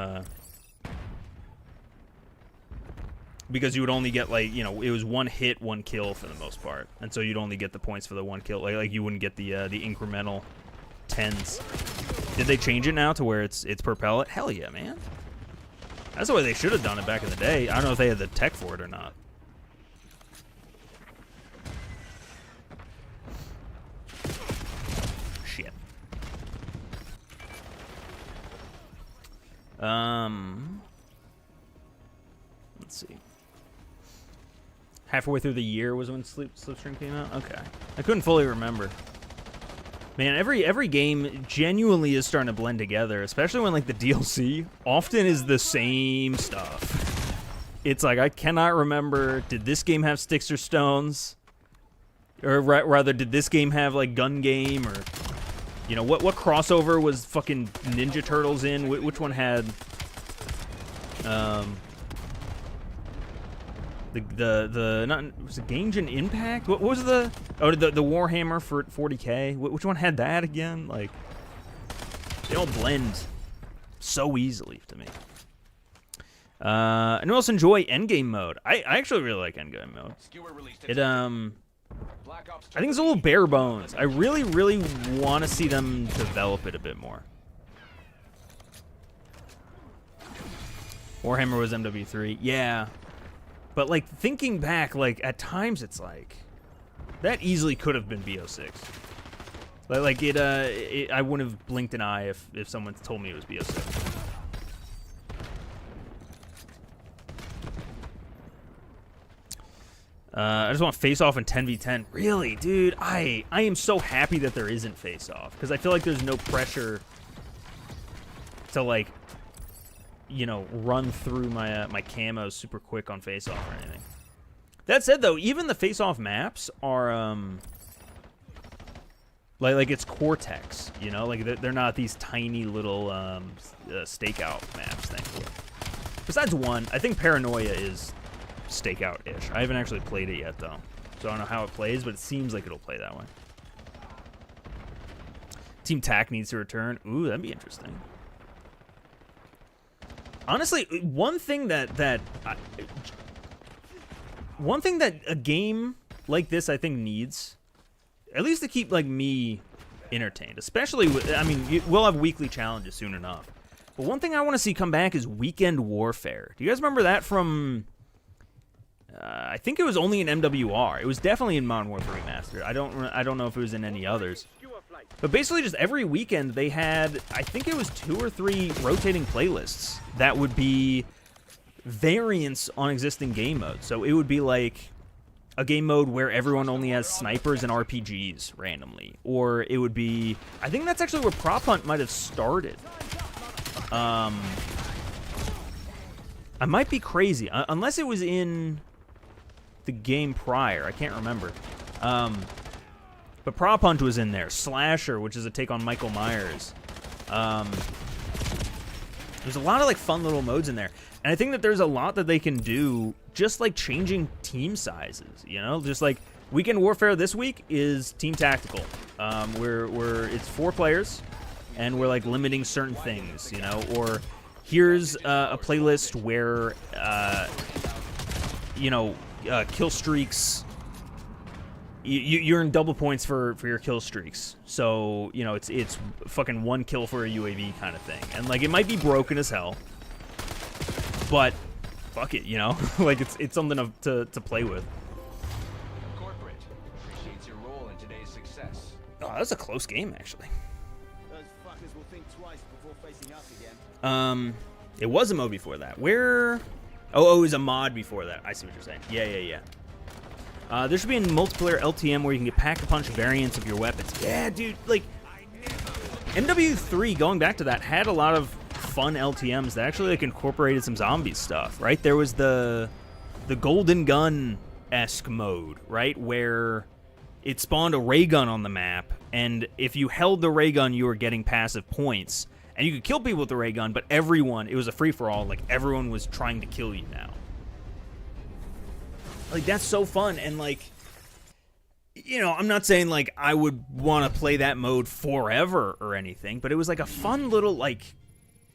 you would only get like, you know, it was 1 hit, 1 kill for the most part, and so you'd only get the points for the 1 kill. Like you wouldn't get the incremental 10s. Did they change it now to where it's per pellet? Hell yeah, man. That's the way they should have done it back in the day. I don't know if they had the tech for it or not. Shit. Let's see. Halfway through the year was when Slipstream came out? Okay. I couldn't fully remember. Man, every game genuinely is starting to blend together, especially when like the DLC often is the same stuff. It's like I cannot remember, did this game have sticks or stones? Or rather, did this game have like gun game, or you know, what crossover was fucking Ninja Turtles in? Which one had the not, was it Genshin Impact? What was the Warhammer for 40k? Which one had that again? Like, they all blend so easily to me. And we also enjoy endgame mode. I actually really like endgame mode. It I think it's a little bare bones. I really want to see them develop it a bit more. Warhammer was MW3, yeah. But like thinking back, like at times it's like that easily could have been BO6. Like I wouldn't have blinked an eye if someone told me it was BO6. I just want face-off in 10v10. Really, dude? I am so happy that there isn't face-off, because I feel like there's no pressure to like, you know, run through my my camos super quick on face-off or anything. That said, though, even the face-off maps are like it's Cortex, you know, like they're not these tiny little stakeout maps, thankfully. Besides one, I think Paranoia is stakeout-ish. I haven't actually played it yet, though, so I don't know how it plays, but it seems like it'll play that way. Team TAC needs to return. Ooh, that'd be interesting. Honestly, one thing that a game like this I think needs, at least to keep like me entertained, especially with, I mean, we'll have weekly challenges soon enough. But one thing I want to see come back is weekend warfare. Do you guys remember that from? I think it was only in MWR. It was definitely in Modern Warfare Remastered. I don't know if it was in any others. But basically, just every weekend they had, I think it was 2 or 3 rotating playlists that would be variants on existing game modes. So it would be like a game mode where everyone only has snipers and RPGs randomly, or it would be, I think that's actually where Prop Hunt might have started. I might be crazy, unless it was in the game prior. I can't remember. But Prop Hunt was in there. Slasher, which is a take on Michael Myers. There's a lot of like fun little modes in there. And I think that there's a lot that they can do, just like changing team sizes, you know? Just like Weekend Warfare this week is Team Tactical. Where it's 4 players, and we're like limiting certain things, you know? Or here's a playlist where, you know, kill streaks. You earn double points for your kill streaks. So, you know, it's fucking 1 kill for a UAV kind of thing. And like, it might be broken as hell, but fuck it, you know? Like, it's something to play with. Corporate appreciates your role in today's success. Oh, that was a close game, actually. Those fuckers will think twice before facing us again. It was a mode before that. Where? Oh, it was a mod before that. I see what you're saying. Yeah. There should be a multiplayer LTM where you can get pack-a-punch variants of your weapons. Yeah, dude, like, MW3, going back to that, had a lot of fun LTMs that actually, like, incorporated some zombie stuff, right? There was the Golden Gun-esque mode, right, where it spawned a ray gun on the map, and if you held the ray gun, you were getting passive points. And you could kill people with the ray gun, but everyone, it was a free-for-all, like, everyone was trying to kill you now. Like, that's so fun, and, like, you know, I'm not saying, like, I would want to play that mode forever or anything, but it was, like, a fun little, like,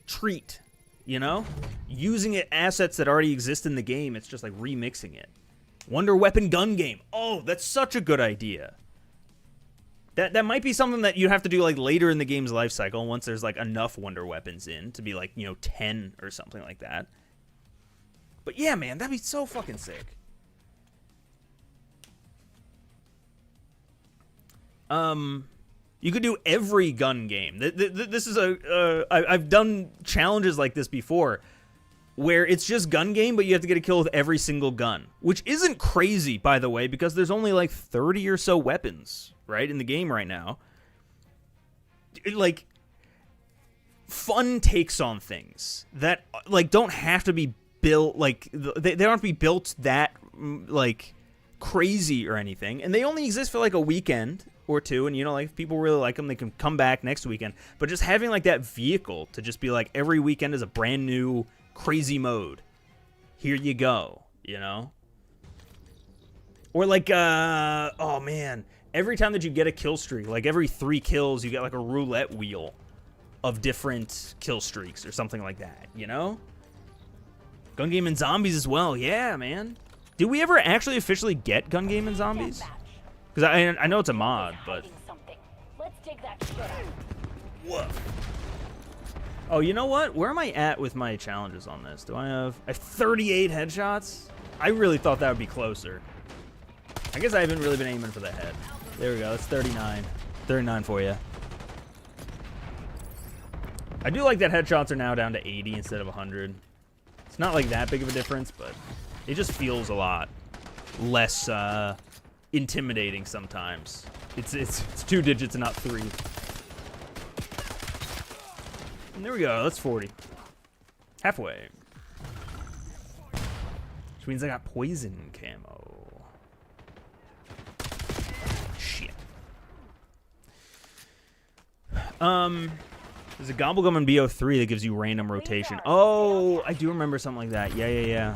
treat, you know? Using it, assets that already exist in the game, it's just, like, remixing it. Wonder Weapon gun game. Oh, that's such a good idea. That might be something that you have to do, like, later in the game's life cycle, once there's, like, enough Wonder Weapons in to be, like, you know, 10 or something like that. But yeah, man, that'd be so fucking sick. You could do every gun game. This is I've done challenges like this before, where it's just gun game, but you have to get a kill with every single gun, which isn't crazy, by the way, because there's only like 30 or so weapons, right, in the game right now. Like, fun takes on things that, like, don't have to be built, like, they don't have to be built that, like, crazy or anything, and they only exist for, like, a weekend or two, and, you know, like, if people really like them, they can come back next weekend. But just having, like, that vehicle to just be like, every weekend is a brand new crazy mode. Here you go, you know? Or, like, oh, man, every time that you get a kill streak, like, every 3 kills, you get, like, a roulette wheel of different kill streaks or something like that, you know? Gun game and zombies as well, yeah, man. Did we ever actually officially get gun game and zombies? Because I know it's a mod, but... Let's take that shit out. Whoa. Oh, you know what? Where am I at with my challenges on this? I have 38 headshots? I really thought that would be closer. I guess I haven't really been aiming for the head. There we go. That's 39. 39 for you. I do like that headshots are now down to 80 instead of 100. It's not like that big of a difference, but it just feels a lot less intimidating sometimes. It's 2 digits and not 3. And there we go. That's 40. Halfway. Which means I got poison camo. Shit. There's a Gobblegum in BO3 that gives you random rotation. Oh, I do remember something like that. Yeah.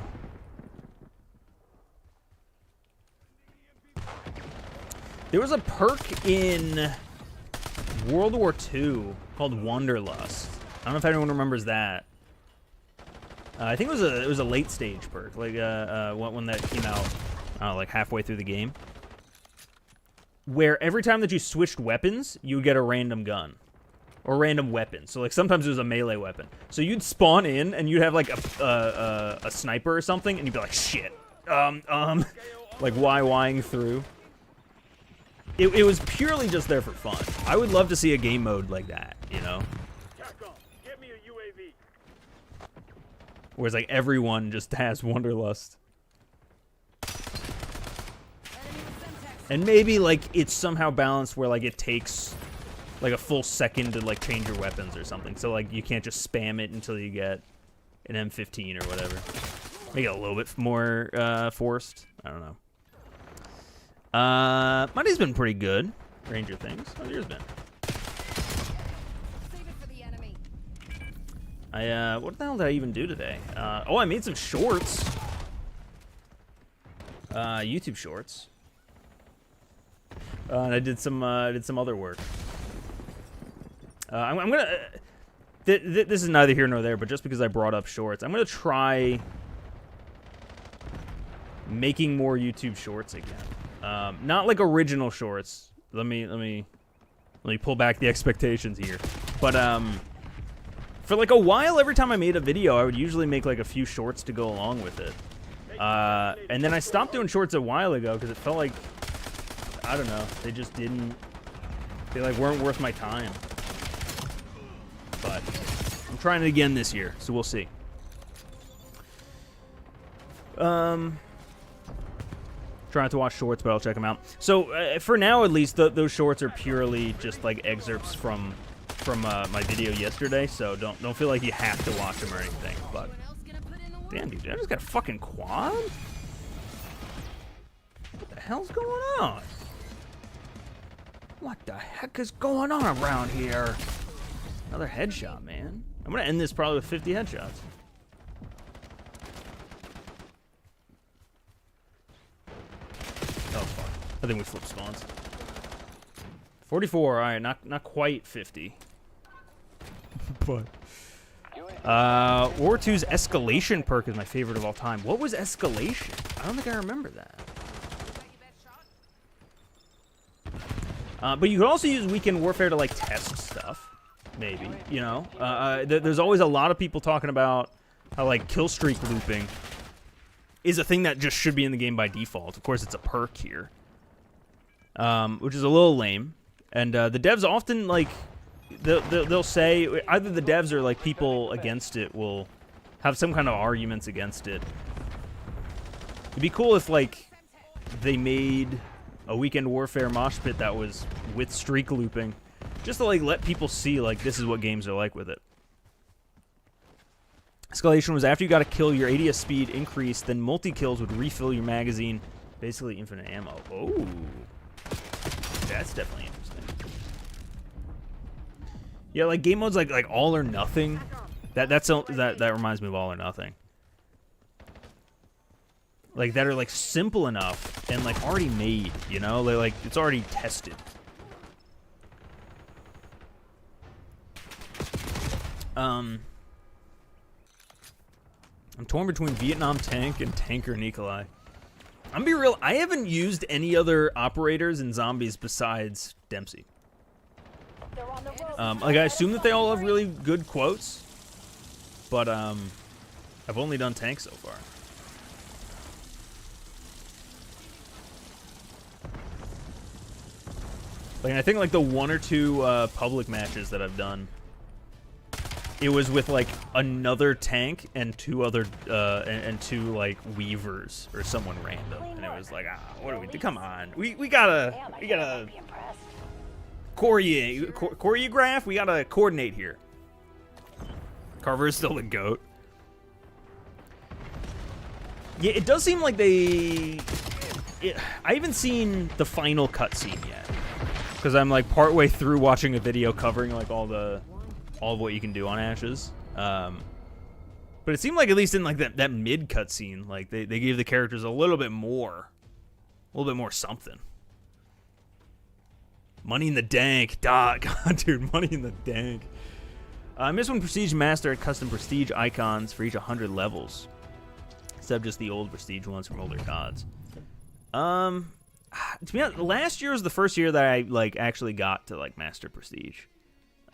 There was a perk in World War II called Wanderlust. I don't know if anyone remembers that. I think it was a late stage perk, like when that came out, like halfway through the game, where every time that you switched weapons, you would get a random gun or random weapon. So like sometimes it was a melee weapon. So you'd spawn in and you'd have like a sniper or something, and you'd be like, shit, like whying through. It was purely just there for fun. I would love to see a game mode like that, you know? Get me a UAV. Whereas like everyone just has Wanderlust. And maybe like it's somehow balanced where like it takes like a full second to like change your weapons or something. So like you can't just spam it until you get an M15 or whatever. Make it a little bit more forced. I don't know. My day's been pretty good. Ranger things. How's yours been? Save it for the enemy. What the hell did I even do today? Oh, I made some shorts. YouTube shorts. And I did some other work. I'm gonna. This is neither here nor there, but just because I brought up shorts, I'm gonna try making more YouTube shorts again. Not like original shorts. Let me pull back the expectations here. But For like a while, every time I made a video, I would usually make like a few shorts to go along with it. And then I stopped doing shorts a while ago because it felt like, I don't know, they just didn't, they like weren't worth my time. But I'm trying it again this year, so we'll see. Trying to watch shorts, but I'll check them out. So for now, at least, those shorts are purely just like excerpts from my video yesterday. So don't feel like you have to watch them or anything. But damn, dude, I just got a fucking quad. What the hell's going on? What the heck is going on around here? Another headshot, man. I'm gonna end this probably with 50 headshots. Oh fuck! I think we flipped spawns. 44. All right, not quite 50. But War 2's escalation perk is my favorite of all time. What was escalation? I don't think I remember that. But you could also use Weekend Warfare to like test stuff. Maybe, you know. There's always a lot of people talking about how like Killstreak looping is a thing that just should be in the game by default. Of course, it's a perk here, which is a little lame. And the devs often like they'll say, either the devs or like people against it will have some kind of arguments against it. It'd be cool if like they made a Weekend Warfare mosh pit that was with streak looping, just to like let people see like this is what games are like with it. Escalation was after you got a kill, your ADS speed increased, then multi-kills would refill your magazine, basically infinite ammo. Oh, that's definitely interesting. Yeah, like game modes like all or nothing. That reminds me of All or Nothing. Like that are like simple enough and like already made, you know? Like it's already tested. I'm torn between Vietnam Tank and Tanker Nikolai. I'm gonna be real, I haven't used any other operators in zombies besides Dempsey. Like I assume that they all have really good quotes, but I've only done Tank so far. Like I think like the one or two public matches that I've done, it was with like another tank and two other and two like weavers or someone random, and it was like, what do we do? Come on, we gotta choreograph. We gotta coordinate here. Carver is still the GOAT. Yeah, it does seem like I haven't seen the final cutscene yet, because I'm like partway through watching a video covering like all of what you can do on Ashes. But it seemed like at least in like that mid cutscene, like they gave the characters a little bit more something. Money in the dank, God, dude, money in the dank. I miss when Prestige Master had custom Prestige icons for each 100 levels, instead of just the old Prestige ones from older gods. To be honest, last year was the first year that I like actually got to like Master Prestige.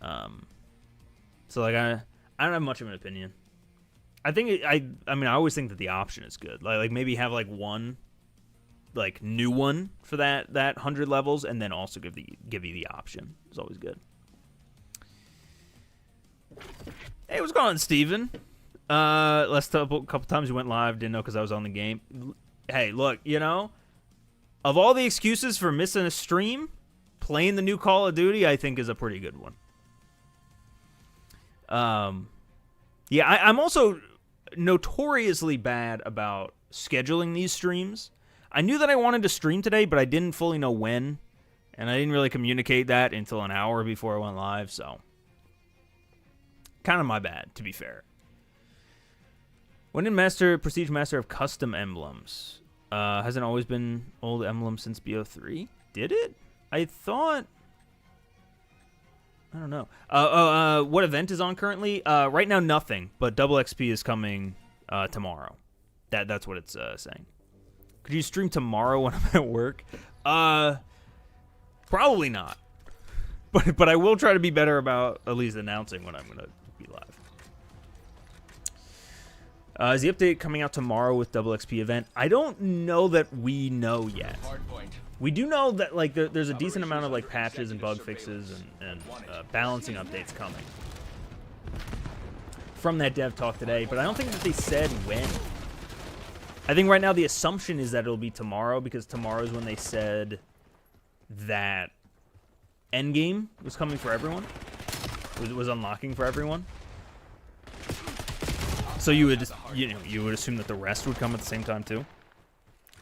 So like I don't have much of an opinion. I think I mean I always think that the option is good. Like maybe have like one like new one for that 100 levels, and then also give you the option. It's always good. Hey, what's going on, Steven? Last couple times you went live, didn't know because I was on the game. Hey, look, you know, of all the excuses for missing a stream, playing the new Call of Duty, I think is a pretty good one. Yeah, I'm also notoriously bad about scheduling these streams. I knew that I wanted to stream today, but I didn't fully know when, and I didn't really communicate that until an hour before I went live, so kind of my bad, to be fair. When did Prestige Master have custom emblems? Hasn't always been old emblems since BO3? Did it? I thought... I don't know. What event is on currently? Right now, nothing. But Double XP is coming tomorrow. That's what it's saying. Could you stream tomorrow when I'm at work? Probably not. But I will try to be better about at least announcing when I'm gonna be live. Is the update coming out tomorrow with double XP event? I don't know that we know yet. Hardpoint. We do know that like there's a decent amount of like patches and bug fixes and balancing updates coming from that dev talk today, but I don't think that they said when. I think right now the assumption is that it'll be tomorrow, because tomorrow is when they said that Endgame was coming for everyone, was unlocking for everyone. So you would assume that the rest would come at the same time too.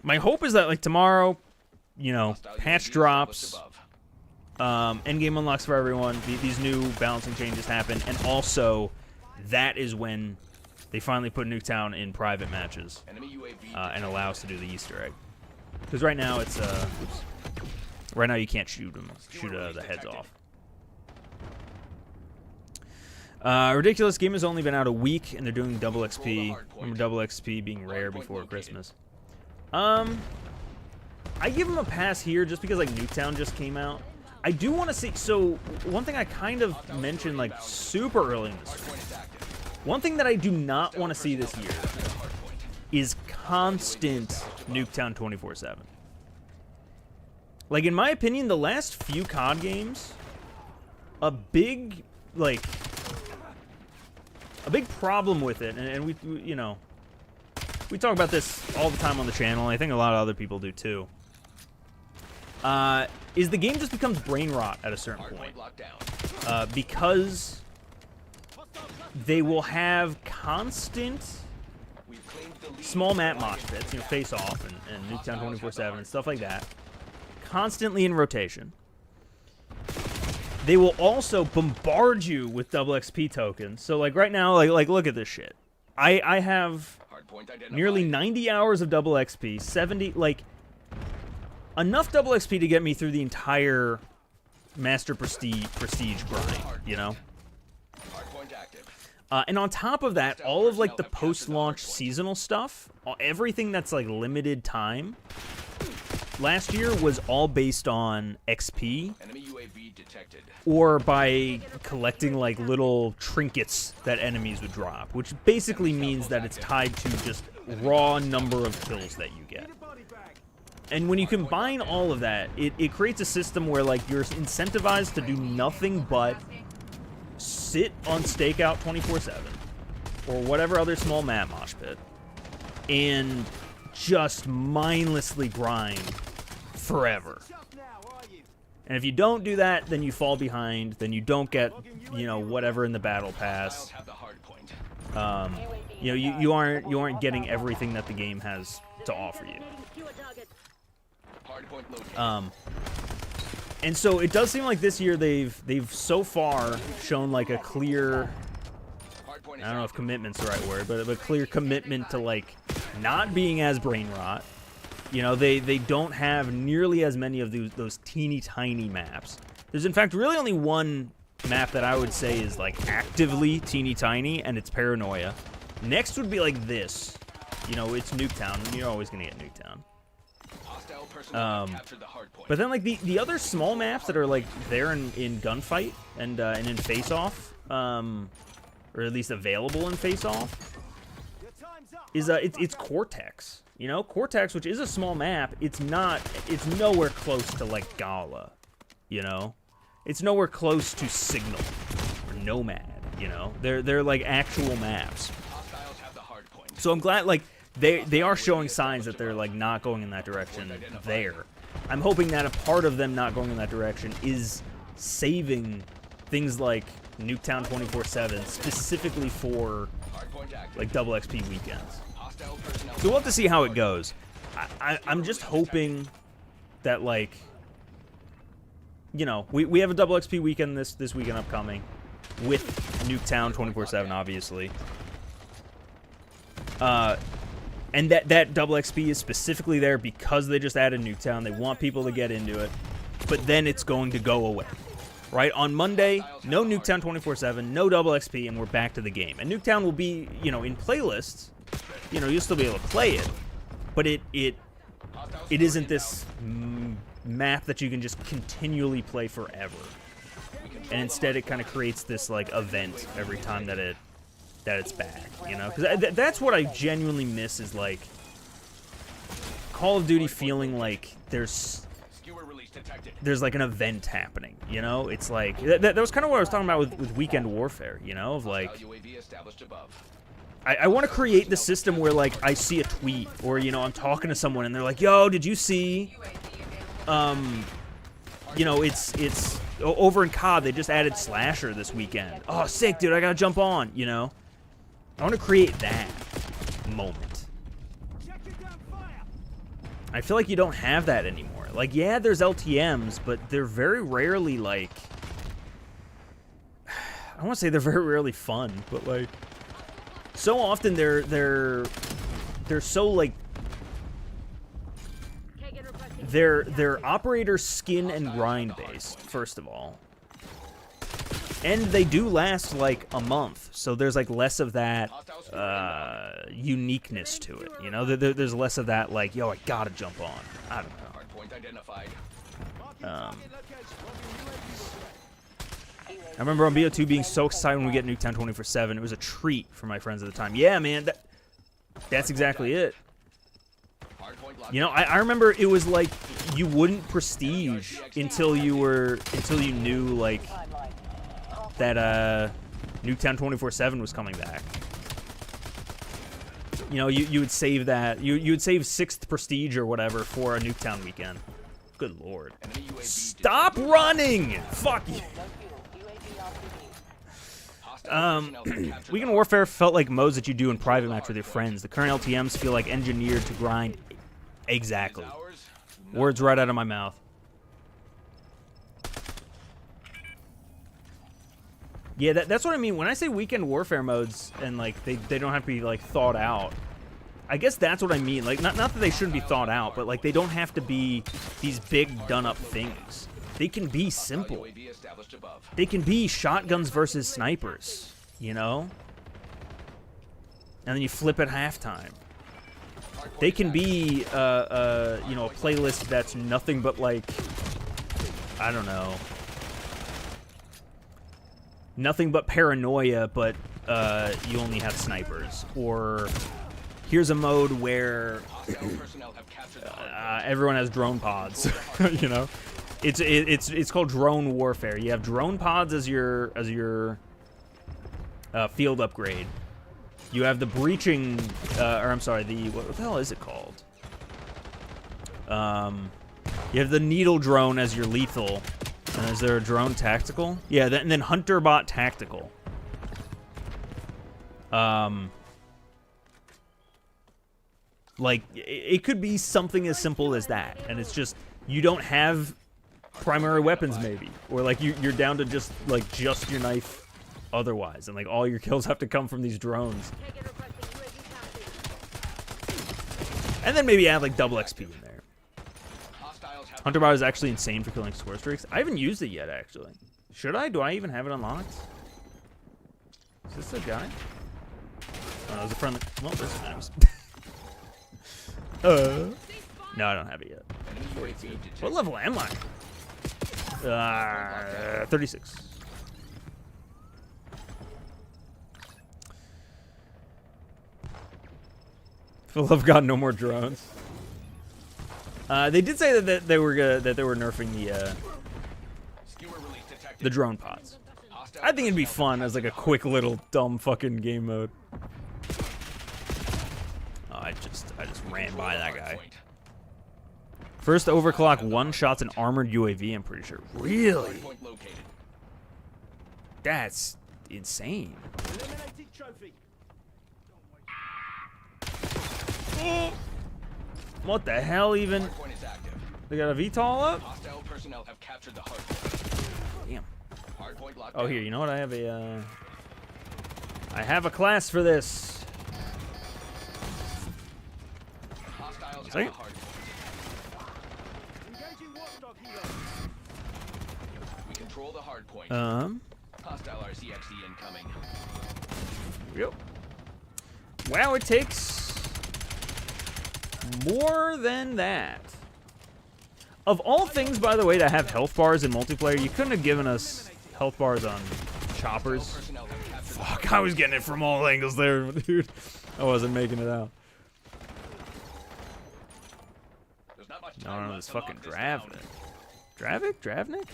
My hope is that like tomorrow, patch drops, Endgame unlocks for everyone, these new balancing changes happen, and also that is when they finally put Nuketown in private matches and allow us to do the Easter egg. Because right now it's right now you can't shoot the heads off. Ridiculous game has only been out a week and they're doing double XP. Remember double XP being rare before Christmas. I give them a pass here just because like Nuketown just came out. I do want to see. So one thing I kind of mentioned like super early in this stream. One thing that I do not want to see this year is constant Nuketown 24/7. Like, in my opinion, the last few COD games, a big problem with it, and we talk about this all the time on the channel, and I think a lot of other people do too, is the game just becomes brain rot at a certain point. Because they will have constant small map mosh pits, face off and Nuketown 24/7 and stuff like that, constantly in rotation. They will also bombard you with double XP tokens. So like right now, like look at this shit. I have nearly 90 hours of double XP, 70 enough double XP to get me through the entire Master Prestige grind, and on top of that, all of like the post-launch seasonal stuff, everything that's like limited time, last year was all based on XP or by collecting like little trinkets that enemies would drop, which basically means that it's tied to just raw number of kills that you get. And when you combine all of that, it creates a system where like you're incentivized to do nothing but sit on stakeout 24/7 or whatever other small map mosh pit and just mindlessly grind forever. And if you don't do that, then you fall behind, then you don't get, whatever in the battle pass. You aren't getting everything that the game has to offer you. And so it does seem like this year they've so far shown like a clear, I don't know if commitment's the right word, but a clear commitment to like not being as brain rot. They don't have nearly as many of those teeny tiny maps. There's in fact really only one map that I would say is like actively teeny tiny, and it's Paranoia. Next would be like this. It's Nuketown, and you're always gonna get Nuketown. But then like the other small maps that are like there in Gunfight and in Face Off, or at least available in Face Off, is it's Cortex. Cortex, which is a small map, it's nowhere close to like Gala. It's nowhere close to Signal or Nomad. They're like actual maps. So I'm glad like they are showing signs that they're like not going in that direction there. I'm hoping that a part of them not going in that direction is saving things like Nuketown 24/7 specifically for like double XP weekends. So we'll have to see how it goes. I'm just hoping that like we have a double XP weekend this weekend upcoming with Nuketown 24/7 obviously. And that double XP is specifically there because they just added Nuketown. They want people to get into it. But then it's going to go away. Right? On Monday, no Nuketown 24/7, no double XP, and we're back to the game. And Nuketown will be, in playlists. You'll still be able to play it. But it isn't this map that you can just continually play forever. And instead it kind of creates this, like, event every time that it that it's back, you know? Because that's what I genuinely miss is, like, Call of Duty feeling like there's like an event happening, you know? It's like that was kind of what I was talking about with Weekend Warfare, you know, of like I want to create the system where like I see a tweet or you know I'm talking to someone and they're like, "Yo, did you see you know, it's over in COD they just added Slasher this weekend. Oh, sick, dude, I got to jump on, you know? I want to create that moment. I feel like you don't have that anymore. Like, yeah, there's LTMs, but they're very rarely, like... I don't want to say they're very rarely fun, but, like... So often they're so, like... They're operator skin and grind based, first of all. And they do last, like, a month, so there's, like, less of that uniqueness to it, you know? There's less of that, like, yo, I gotta jump on. I don't know. I remember on BO2 being so excited when we get Nuketown 24/7. It was a treat for my friends at the time. Yeah, man, that's exactly it. You know, I remember it was like you wouldn't prestige until you knew, like... that Nuketown 24/7 was coming back. You know, you would save that. You would save 6th prestige or whatever for a Nuketown weekend. Good lord. Stop running! Fuck you. Weekend Warfare felt like modes that you do in private match with your friends. The current LTMs feel like engineered to grind. Exactly. Words right out of my mouth. Yeah, that's what I mean. When I say Weekend Warfare modes and, like, they don't have to be, like, thought out, I guess that's what I mean. Like, not that they shouldn't be thought out, but, like, they don't have to be these big, done-up things. They can be simple. They can be shotguns versus snipers, you know? And then you flip at halftime. They can be, you know, a playlist that's nothing but, like, I don't know... nothing but paranoia, but you only have snipers. Or here's a mode where everyone has drone pods. You know, it's called drone warfare. You have drone pods as your field upgrade. You have the breaching, or I'm sorry, what the hell is it called? You have the needle drone as your lethal. Is there a drone tactical? Yeah, and then Hunter Bot tactical. Like, it could be something as simple as that, and it's just you don't have primary weapons, maybe, or like you're down to just your knife. Otherwise, and like all your kills have to come from these drones. And then maybe add like double XP in there. Hunter Bot is actually insane for killing score streaks. I haven't used it yet, actually. Should I? Do I even have it unlocked? Is this a guy? Oh, that was a friendly. Well, this is nice. No, I don't have it yet. 42. What level am I? 36. For the love of God, no more drones. They did say that they were nerfing the drone pods. I think it'd be fun as like a quick little dumb fucking game mode. Oh, I just ran by that guy. First overclock one shots an armored UAV. I'm pretty sure. Really? That's insane. What the hell, even? They got a VTOL up? Damn. Oh, here, you know what? I have a class for this. See? We control the hard point. Hostile RCXD incoming. Yep. Wow, it takes more than that. Of all things, by the way, to have health bars in multiplayer, you couldn't have given us health bars on choppers. fuck. I was getting it from all angles there, dude. I wasn't making it out. There's not much No, time no, left this to fucking lock this down. Dravik? Dravnik?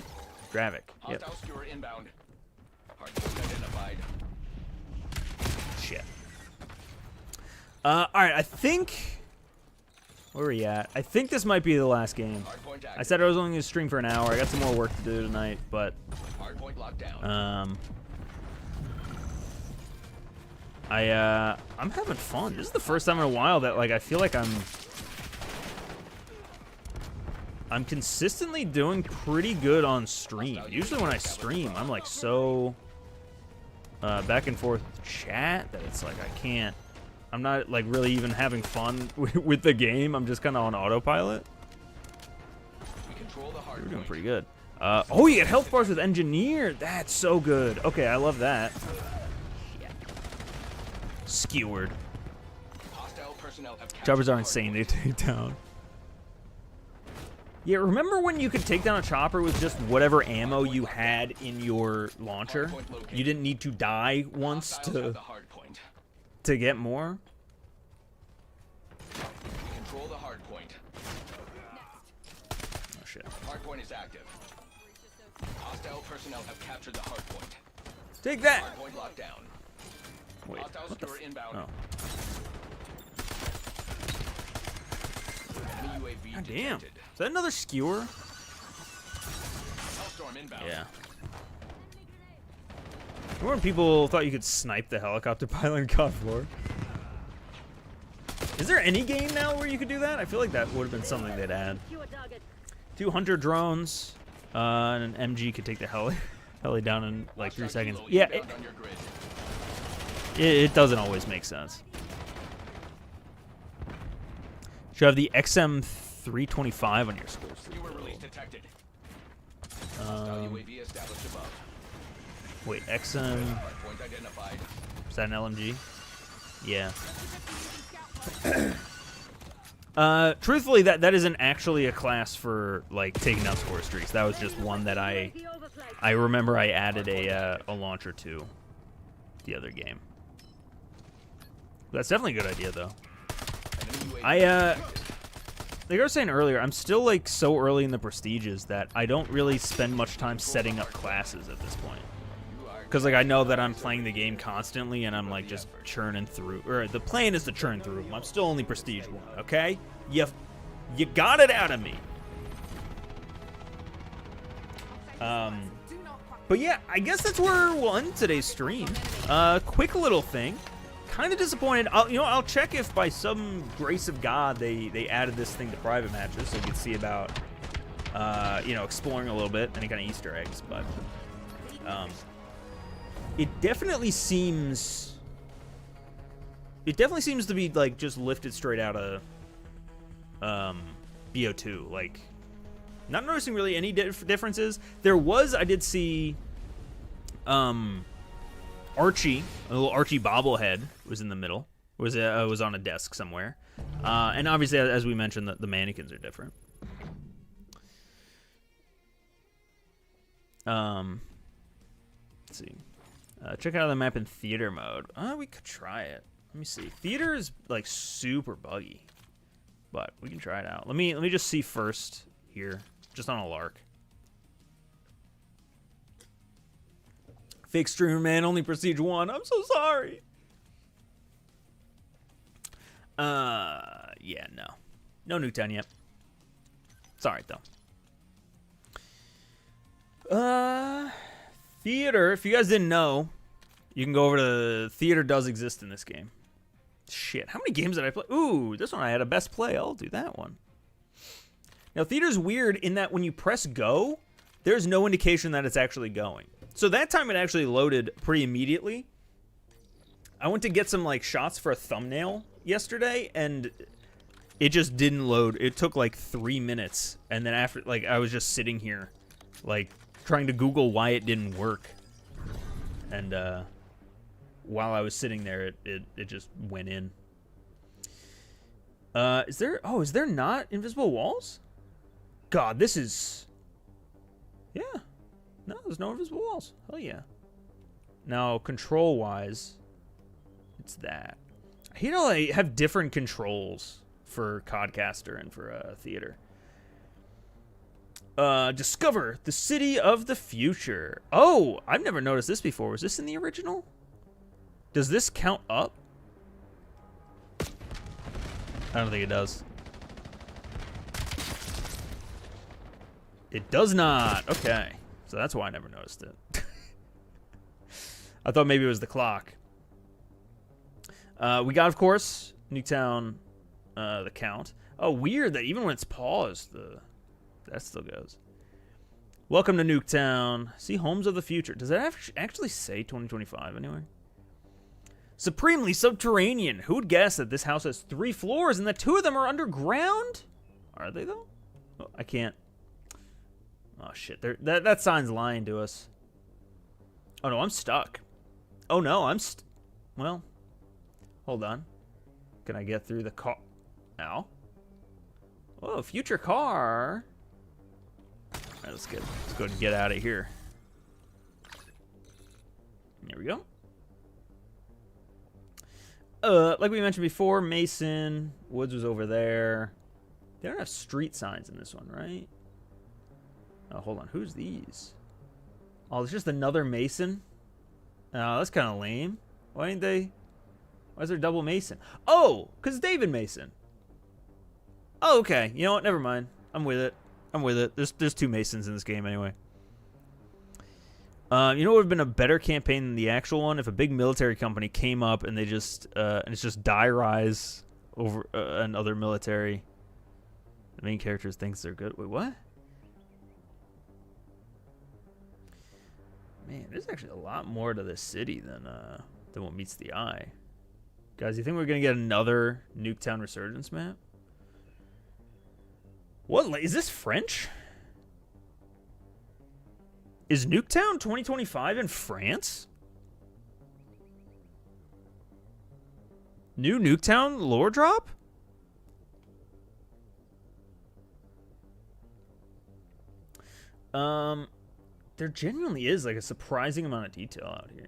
Dravik. Yep. Hostile skewer inbound. Hardpoint identified. Shit. Alright, I think... Where are we at? I think this might be the last game. Hardpoint active. I said I was only going to stream for an hour. I got some more work to do tonight, but... Hardpoint locked down. I'm having fun. This is the first time in a while that, like, I feel like I'm consistently doing pretty good on stream. Usually when I stream, I'm, like, so... back and forth chat that it's like I can't... I'm not, like, really even having fun with the game. I'm just kind of on autopilot. We control the We're doing hardpoint. pretty good. Oh, you get health bars with Engineer. That's so good. Okay, I love that. Skewered. Hostile personnel have captured Choppers the are insane to hardpoint. take down. Yeah, remember when you could take down a chopper with just whatever ammo you had in your launcher? You didn't need to die once Hostiles have to the hardpoint. get more? We control the hardpoint. Oh, shit. Hardpoint is active. Hostile personnel have captured the hardpoint. Take that! Hardpoint locked down. Wait, Hostile what the skewer inbound. Oh. Enemy UAV God damn. detected. Is that another skewer? Hellstorm inbound. Yeah. Remember when people thought you could snipe the helicopter pilot in COD 4? Is there any game now where you could do that? I feel like that would have been something they'd add. 2 hunter drones, and an MG could take the heli down in like 3 seconds. Yeah, Inbound on your grid. it doesn't always make sense. Should have the XM325 on your scores. Skewer release detected. Hostile UAV established above. Wait, XM, Hardpoint identified. is that an LMG? Yeah. Truthfully, that isn't actually a class for like taking down score streaks. That was just one that I remember I added a launcher to the other game. That's definitely a good idea though. Enemy UAV Like I was saying earlier, I'm still like so early in the prestiges that I don't really spend much time setting up classes at this point. Because like I know that I'm playing the game constantly and I'm like just churning through, or the plan is to churn through them. I'm still only prestige 1, okay? You got it out of me. But yeah, I guess that's where we'll end today's stream. Quick little thing. Kind of disappointed. I'll check if by some grace of God they added this thing to private matches so you can see about exploring a little bit, any kind of Easter eggs. But it definitely seems to be like just lifted straight out of BO2. Like, not noticing really any differences. I did see Archie, a little Archie bobblehead was in the middle. Was on a desk somewhere. And obviously, as we mentioned, the mannequins are different. Let's see. Check out the map in theater mode. We could try it. Let me see. Theater is like super buggy, but we can try it out. Let me just see first here, just on a lark. Fake streamer man, only prestige 1. I'm so sorry. Yeah, no Nuketown yet. It's alright though. Theater. If you guys didn't know, you can go over to theater. Does exist in this game. Shit, how many games did I play? Ooh, this one I had a best play. I'll do that one. Now, theater's weird in that when you press go, there's no indication that it's actually going. So that time it actually loaded pretty immediately. I went to get some like shots for a thumbnail yesterday, and it just didn't load. It took like 3 minutes, and then after, like, I was just sitting here, like, trying to Google why it didn't work. And while I was sitting there, it just went in. Is there not invisible walls? God, this is... Yeah. No, there's no invisible walls. Hell yeah. Now, control-wise, it's that. I hate how they have different controls for Codcaster and for theater. Discover the city of the future. Oh, I've never noticed this before. Was this in the original? Does this count up? I don't think it does. It does not. Okay. So that's why I never noticed it. I thought maybe it was the clock. We got, of course, Nuketown, the count. Oh, weird that even when it's paused, that still goes. Welcome to Nuketown. See Homes of the Future. Does that actually say 2025 anywhere? Supremely subterranean. Who'd guess that this house has 3 floors and that 2 of them are underground? Are they, though? Oh, I can't. Oh, shit. That sign's lying to us. Oh, no, I'm stuck. Oh, no, well, hold on. Can I get through the car? Ow. Oh, future car. All right, let's go and get out of here. There we go. Like we mentioned before, Mason, Woods was over there. They don't have street signs in this one, right? Oh, hold on. Who's these? Oh, it's just another Mason? Oh, that's kind of lame. Why ain't they? Why is there double Mason? Oh, because David Mason. Oh, okay. You know what? Never mind. I'm with it. I'm with it. There's 2 Masons in this game anyway. You know what would have been a better campaign than the actual one? If a big military company came up and they just, and it's just die rise over another military. The main characters thinks they're good. Wait, what? Man, there's actually a lot more to this city than what meets the eye. Guys, you think we're gonna get another Nuketown Resurgence map? What is this French? Is Nuketown 2025 in France? New Nuketown lore drop? There genuinely is like a surprising amount of detail out here.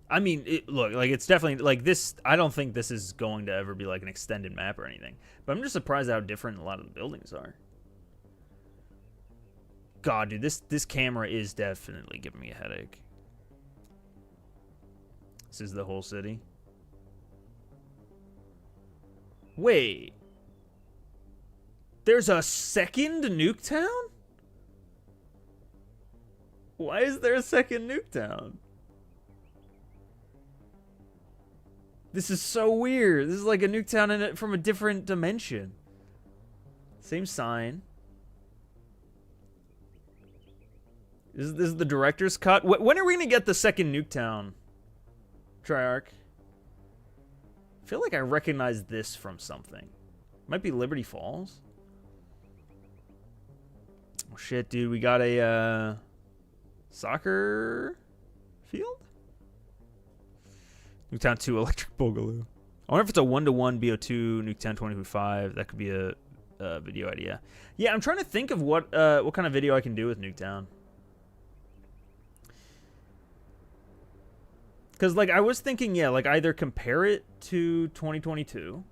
I mean, look, like it's definitely like this. I don't think this is going to ever be like an extended map or anything. But I'm just surprised how different a lot of the buildings are. God, dude, this camera is definitely giving me a headache. This is the whole city. Wait. There's a second Nuketown? Why is there a second Nuketown? This is so weird. This is like a Nuketown from a different dimension. Same sign. This is the director's cut. When are we going to get the second Nuketown? Treyarch. I feel like I recognize this from something. Might be Liberty Falls. Oh shit, dude. We got a soccer field? Nuketown 2 Electric Boogaloo. I wonder if it's a 1-to-1 BO2 Nuketown 2025. That could be a video idea. Yeah, I'm trying to think of what kind of video I can do with Nuketown. Because, like, I was thinking, yeah, like, either compare it to 2022.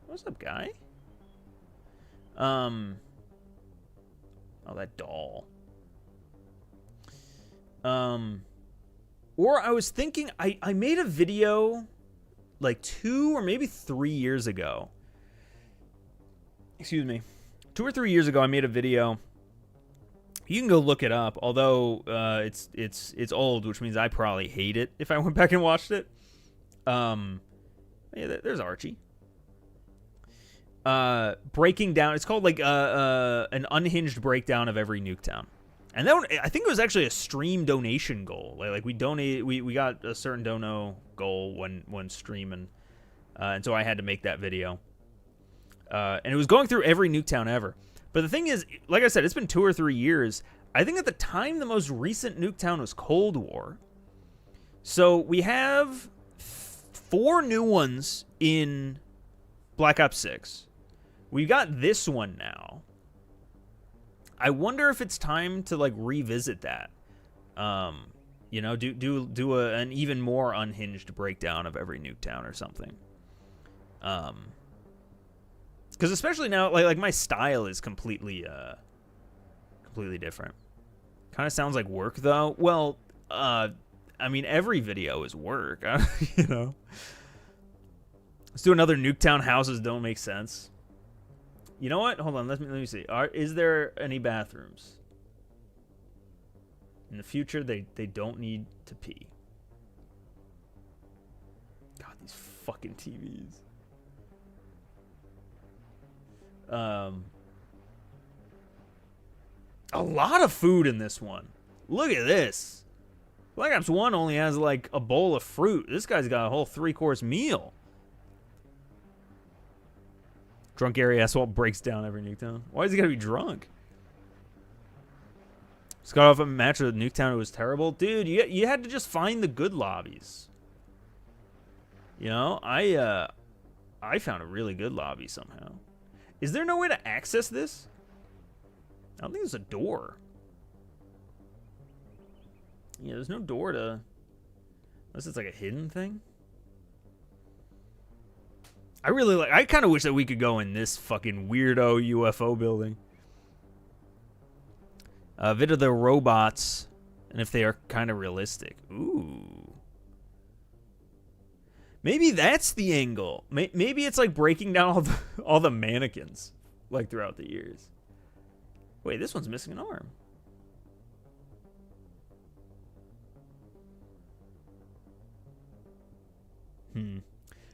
What's up, guy? Oh, that doll. Or I was thinking, I made a video, like, 2 or maybe 3 years ago. Excuse me. 2 or 3 years ago, I made a video. You can go look it up, although it's old, which means I probably hate it if I went back and watched it. Yeah, there's Archie. Breaking down. It's called like an unhinged breakdown of every Nuketown, and that one, I think it was actually a stream donation goal. Like we donated, we got a certain dono goal when streaming, and so I had to make that video. And it was going through every Nuketown ever. But the thing is, like I said, it's been 2 or 3 years. I think at the time, the most recent Nuketown was Cold War. So we have 4 new ones in Black Ops 6. We got this one now. I wonder if it's time to, like, revisit that. You know, do an even more unhinged breakdown of every Nuketown or something. Because especially now, like my style is completely different. Kind of sounds like work though. Well, I mean every video is work, you know. Let's do another Nuketown. Houses don't make sense. You know what? Hold on. Let me see. Is there any bathrooms? In the future, they don't need to pee. God, these fucking TVs. A lot of food in this one. Look at this. Black Ops 1 only has like a bowl of fruit. This guy's got a whole 3-course meal. Drunk Gary Asphalt breaks down every Nuketown. Why is he gotta be drunk? Just got off a match with Nuketown. It was terrible. Dude, you had to just find the good lobbies. You know, I found a really good lobby somehow. Is there no way to access this? I don't think there's a door. Yeah, there's no door to... Unless it's like a hidden thing. I kind of wish that we could go in this fucking weirdo UFO building. Vid of the robots, and if they are kind of realistic. Ooh. Maybe that's the angle. Maybe it's like breaking down all the mannequins, like throughout the years. Wait, this one's missing an arm.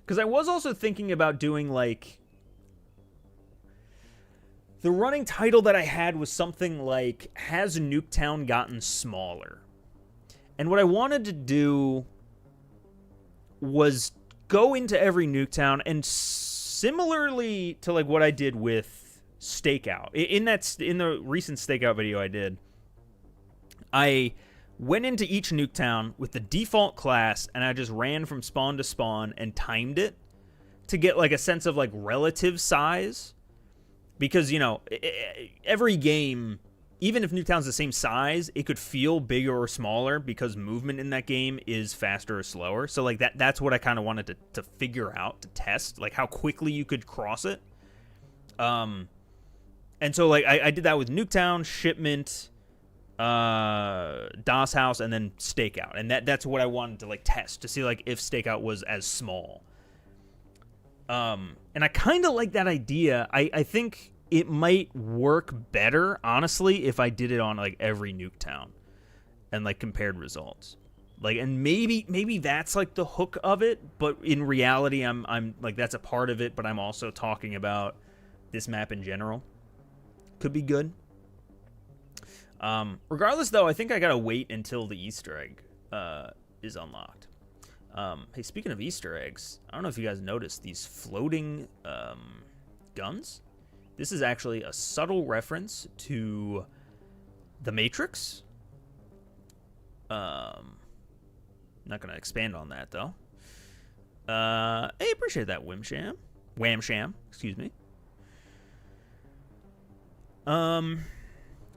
Because I was also thinking about doing like... The running title that I had was something like, Has Nuketown Gotten Smaller? And what I wanted to do was go into every Nuketown, and similarly to like what I did with Stakeout. In the recent Stakeout video I did, I went into each Nuketown with the default class, and I just ran from spawn to spawn and timed it to get like a sense of like relative size. Because, you know, every game, even if Nuketown's the same size, it could feel bigger or smaller because movement in that game is faster or slower. So, like, that's what I kind of wanted to figure out, to test, like, how quickly you could cross it. And so, like, I did that with Nuketown, Shipment, DOS House, and then Stakeout. And that's what I wanted to, like, test, to see, like, if Stakeout was as small. And I kind of like that idea. I think it might work better, honestly, if I did it on like every Nuketown and like compared results. Like, and maybe that's like the hook of it, but in reality, I'm like, that's a part of it, but I'm also talking about this map in general. Could be good. Regardless, though, I think I gotta wait until the Easter egg is unlocked. Hey, speaking of Easter eggs, I don't know if you guys noticed these floating guns. This is actually a subtle reference to The Matrix. Not going to expand on that, though. Hey, appreciate that, Whamsham, excuse me.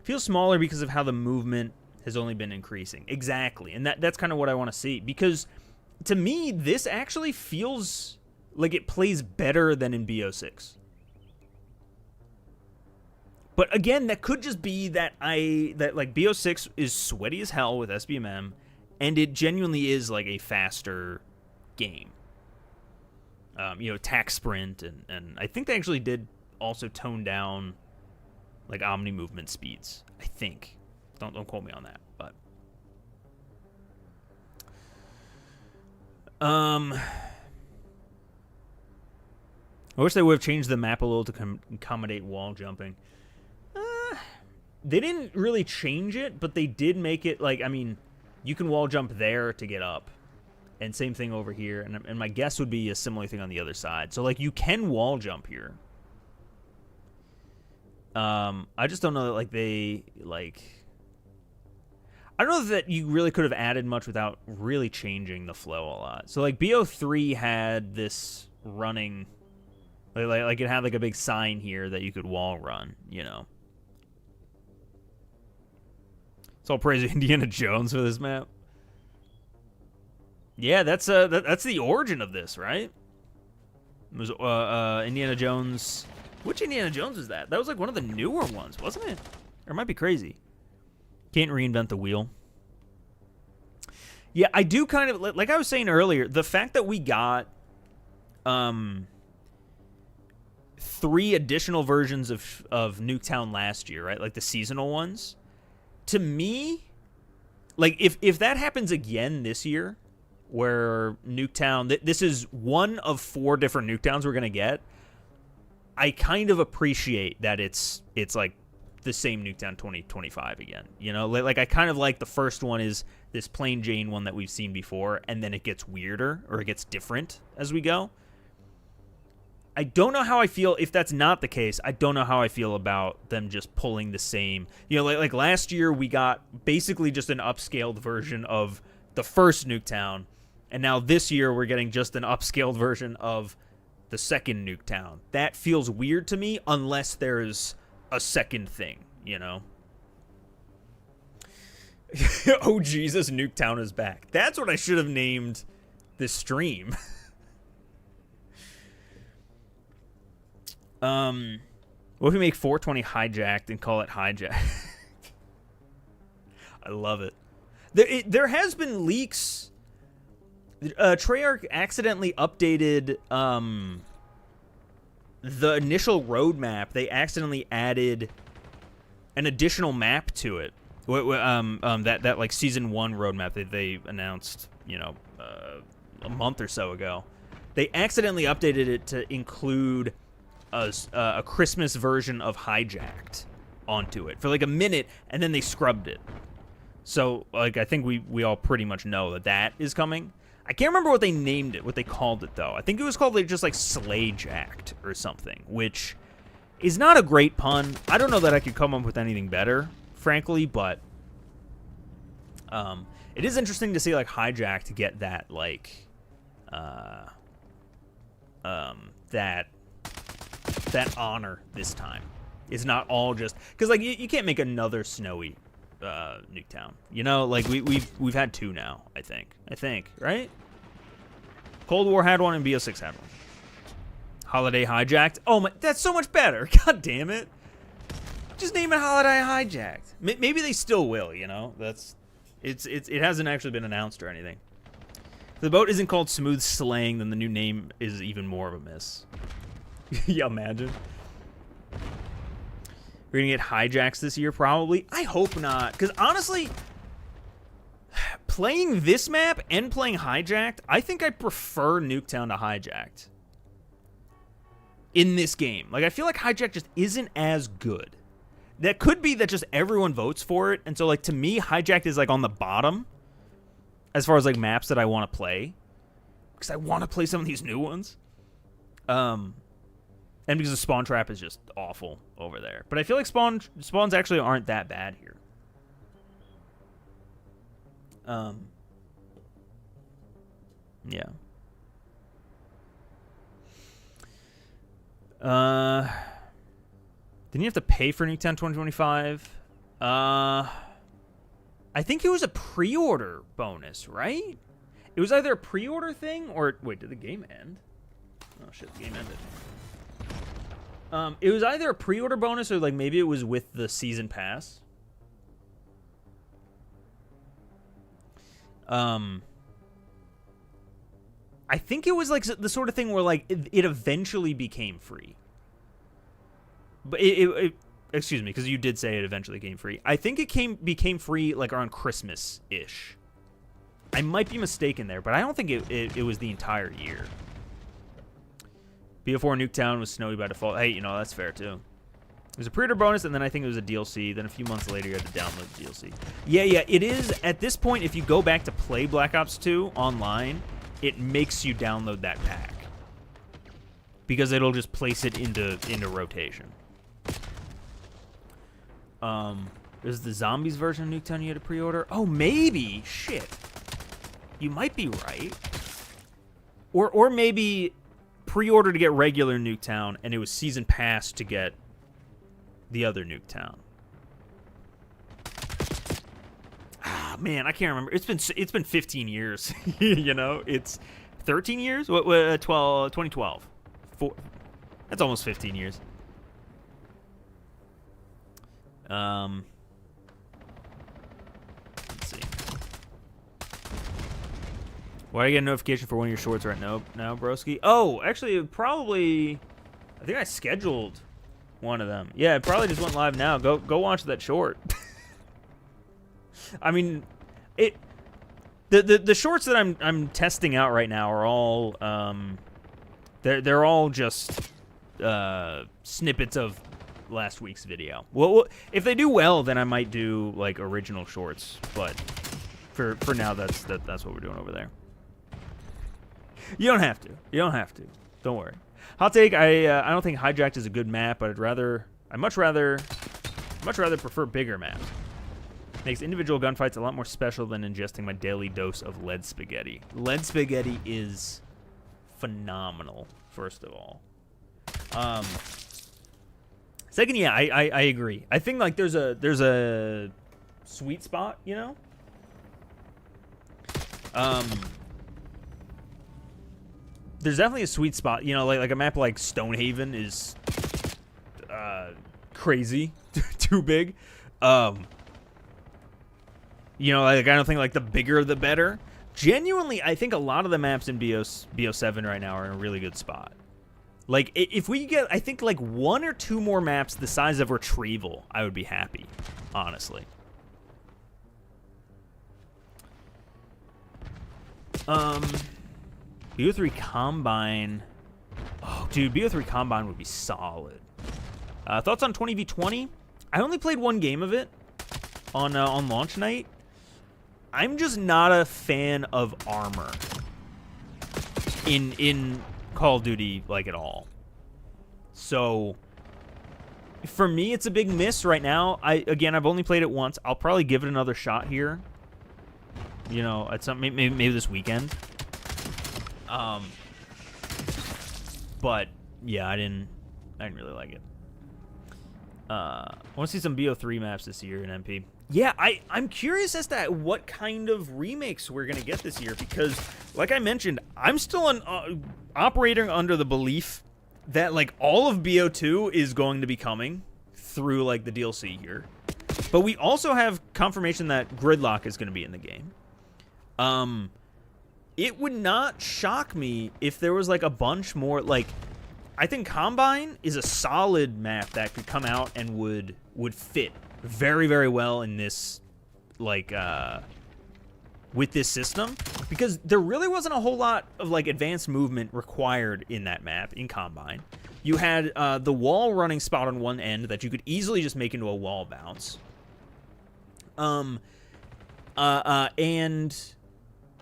Feels smaller because of how the movement has only been increasing. Exactly, and that's kind of what I want to see, because... To me, this actually feels like it plays better than in BO6. But again, that could just be that like BO6 is sweaty as hell with SBMM, and it genuinely is like a faster game. You know, tack sprint, and I think they actually did also tone down like omni movement speeds. I think. Don't quote me on that, but. I wish they would have changed the map a little to accommodate wall jumping. They didn't really change it, but they did make it, like, I mean, you can wall jump there to get up. And same thing over here. And my guess would be a similar thing on the other side. So, like, you can wall jump here. I just don't know that, like, they, like... I don't know that you really could have added much without really changing the flow a lot. So, like, BO3 had this running... Like it had, like, a big sign here that you could wall run, you know. It's all praise Indiana Jones for this map. Yeah, that's the origin of this, right? It was Indiana Jones. Which Indiana Jones was that? That was like one of the newer ones, wasn't it? Or it might be crazy. Can't reinvent the wheel. Yeah, I do kind of, like I was saying earlier, the fact that we got 3 additional versions of Nuketown last year, right? Like the seasonal ones. To me, like if that happens again this year, where Nuketown, this is one of 4 different Nuketowns we're going to get, I kind of appreciate that it's like the same Nuketown 2025 again. You know, like I kind of like the first one is this plain Jane one that we've seen before, and then it gets weirder or it gets different as we go. I don't know how I feel if that's not the case. I don't know how I feel about them just pulling the same. You know, like last year we got basically just an upscaled version of the first Nuketown, and now this year we're getting just an upscaled version of the second Nuketown. That feels weird to me unless there's a second thing, you know? Oh, Jesus, Nuketown is back. That's what I should have named this stream. What if we make 420 hijacked and call it hijacked? I love it. There has been leaks. Treyarch accidentally updated the initial roadmap. They accidentally added an additional map to it. That like season 1 roadmap that they announced, you know, a month or so ago. They accidentally updated it to include a Christmas version of Hijacked onto it for like a minute, and then they scrubbed it. So like I think we all pretty much know that is coming. I can't remember what they named it, what they called it though. I think it was called like just like Slayjacked or something, which is not a great pun. I don't know that I could come up with anything better, frankly, but it is interesting to see like Hijacked to get that like that honor this time. It's not all just because like you can't make another snowy Nuketown. You know, like we've had 2 now. I think right. Cold War had one and BO6 had one. Holiday Hijacked. Oh my, that's so much better. God damn it. Just name it Holiday Hijacked. Maybe they still will. You know, it hasn't actually been announced or anything. If the boat isn't called Smooth Slaying, then the new name is even more of a miss. Yeah, imagine. We're gonna get hijacks this year, probably. I hope not, because honestly, playing this map and playing Hijacked, I think I prefer Nuketown to Hijacked in this game. Like, I feel like Hijacked just isn't as good. That could be that just everyone votes for it, and so, like, to me, Hijacked is, like, on the bottom as far as, like, maps that I want to play, because I want to play some of these new ones. And because the spawn trap is just awful over there. But I feel like spawns actually aren't that bad here. Yeah. Didn't you have to pay for Nuketown 2025? I think it was a pre-order bonus, right? It was either a pre-order thing or... Wait, did the game end? Oh, shit, the game ended. It was either a pre-order bonus or like maybe it was with the season pass. I think it was like the sort of thing where like it eventually became free. But excuse me, because you did say it eventually became free. I think it became free like around Christmas-ish. I might be mistaken there, but I don't think it was the entire year. BO4 Nuketown was snowy by default. Hey, you know, that's fair, too. It was a pre-order bonus, and then I think it was a DLC. Then a few months later, you had to download the DLC. Yeah, it is. At this point, if you go back to play Black Ops 2 online, it makes you download that pack. Because it'll just place it into rotation. There's the Zombies version of Nuketown you had to pre-order. Oh, maybe. Shit. You might be right. Or maybe... pre-order to get regular Nuketown, and it was season pass to get the other Nuketown. man, I can't remember. It's been 15 years. You know, it's 13 years. What? 2012. That's almost 15 years. Let's see. Why do I get a notification for one of your shorts right now, broski? Oh, actually, probably. I think I scheduled one of them. Yeah, it probably just went live now. Go watch that short. I mean, the shorts that I'm testing out right now are all they're all just snippets of last week's video. Well, if they do well, then I might do like original shorts. But for now, that's what we're doing over there. You don't have to. You don't have to. Don't worry. Hot take. I don't think Hijacked is a good map, but I much rather prefer bigger maps. Makes individual gunfights a lot more special than ingesting my daily dose of lead spaghetti. Lead spaghetti is phenomenal, first of all. Second, yeah, I agree. I think like there's a sweet spot, you know? There's definitely a sweet spot, you know, like a map like Stonehaven is crazy, too big. You know, like I don't think like the bigger the better. Genuinely, I think a lot of the maps in BO7 right now are in a really good spot. Like if we get, I think like 1 or 2 more maps the size of Retrieval, I would be happy, honestly. BO3 Combine. Oh, dude, BO3 Combine would be solid. Thoughts on 20v20? I only played 1 game of it on launch night. I'm just not a fan of armor in Call of Duty, like, at all. So for me, it's a big miss right now. I've only played it once. I'll probably give it another shot here. You know, at some maybe this weekend. But yeah, I didn't really like it. I want to see some BO3 maps this year in MP. Yeah, I'm curious as to what kind of remakes we're gonna get this year, because, like I mentioned, I'm still operating under the belief that like all of BO2 is going to be coming through like the DLC here, but we also have confirmation that Gridlock is going to be in the game. It would not shock me if there was like a bunch more. Like, I think Combine is a solid map that could come out and would fit very, very well in this, like, with this system, because there really wasn't a whole lot of like advanced movement required in that map in Combine. You had the wall running spot on one end that you could easily just make into a wall bounce. And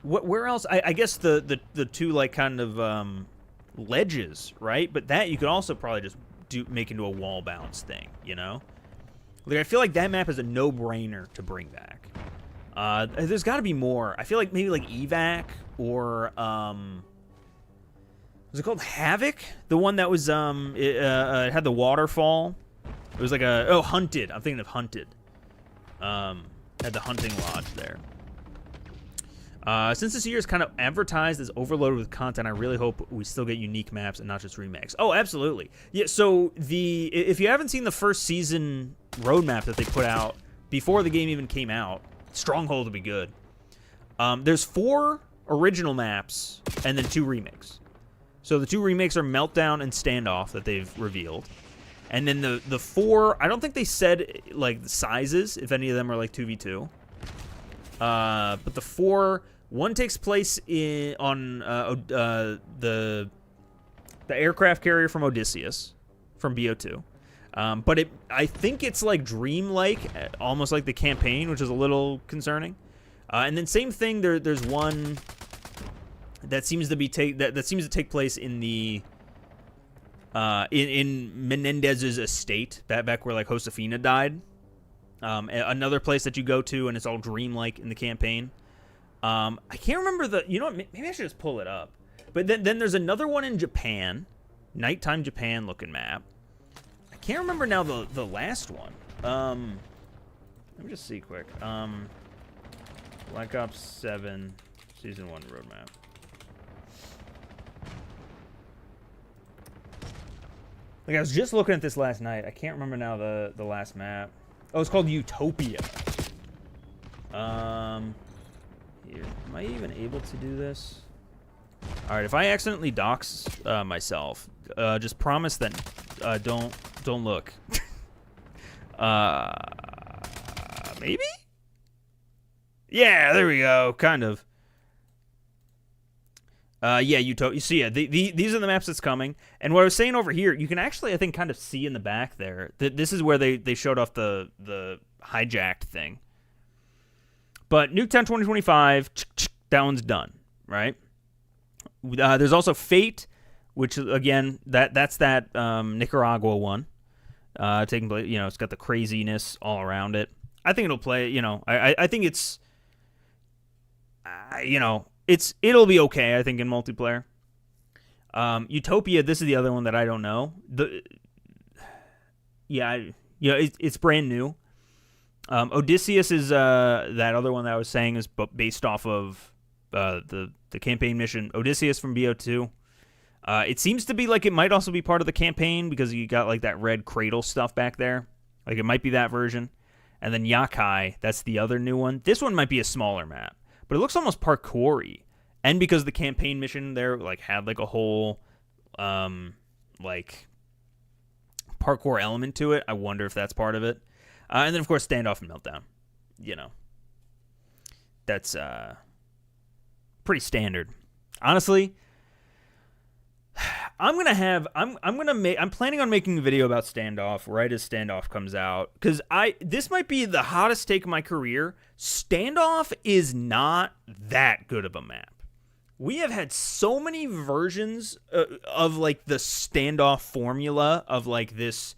where else? I guess the 2 like kind of ledges, right? But that you could also probably just make into a wall bounce thing, you know? Like, I feel like that map is a no-brainer to bring back. There's got to be more. I feel like maybe like Evac or was it called Havoc? The one that was it had the waterfall. It was like Hunted. I'm thinking of Hunted. Had the hunting lodge there. Since this year is kind of advertised as overloaded with content, I really hope we still get unique maps and not just remakes. Oh, absolutely. Yeah, so if you haven't seen the first season roadmap that they put out before the game even came out, Stronghold would be good. There's 4 original maps and then 2 remakes. So the 2 remakes are Meltdown and Standoff that they've revealed. And then the 4, I don't think they said like the sizes, if any of them are like 2v2. But the 4, one takes place on the aircraft carrier from Odysseus, from BO2. But I think it's like dream-like, almost like the campaign, which is a little concerning. And then same thing, there's one that seems to be that seems to take place in the in Menendez's estate, back where like Josefina died. Another place that you go to, and it's all dream-like in the campaign. I can't remember you know what, maybe I should just pull it up. But then there's another one in Japan, nighttime Japan looking map. I can't remember now the last one. Let me just see quick. Black Ops 7 Season 1 roadmap. Like, I was just looking at this last night. I can't remember now the last map. Oh, it's called Utopia. Here. Am I even able to do this? Alright, if I accidentally dox myself, just promise that don't look. Maybe? Yeah, there we go. Kind of. Yeah, Utopia. You see, yeah, these are the maps that's coming. And what I was saying over here, you can actually, I think, kind of see in the back there that this is where they showed off the hijacked thing. But Nuketown 2025, that one's done, right? There's also Fate, which again, that's that Nicaragua one, taking place. You know, it's got the craziness all around it. I think it'll play. You know, I think it's, you know, it'll be okay. I think in multiplayer. Utopia, this is the other one that I don't know. It's brand new. Odysseus is that other one that I was saying is based off of the campaign mission Odysseus from BO2. It seems to be like it might also be part of the campaign because you got like that red cradle stuff back there. Like it might be that version. And then Yakai, that's the other new one. This one might be a smaller map, but it looks almost parkour-y. And because the campaign mission there like had like a whole like parkour element to it, I wonder if that's part of it. And then, of course, Standoff and Meltdown. You know. That's pretty standard. Honestly, I'm planning on making a video about Standoff right as Standoff comes out. Because this might be the hottest take of my career. Standoff is not that good of a map. We have had so many versions of, like, the Standoff formula of, like, this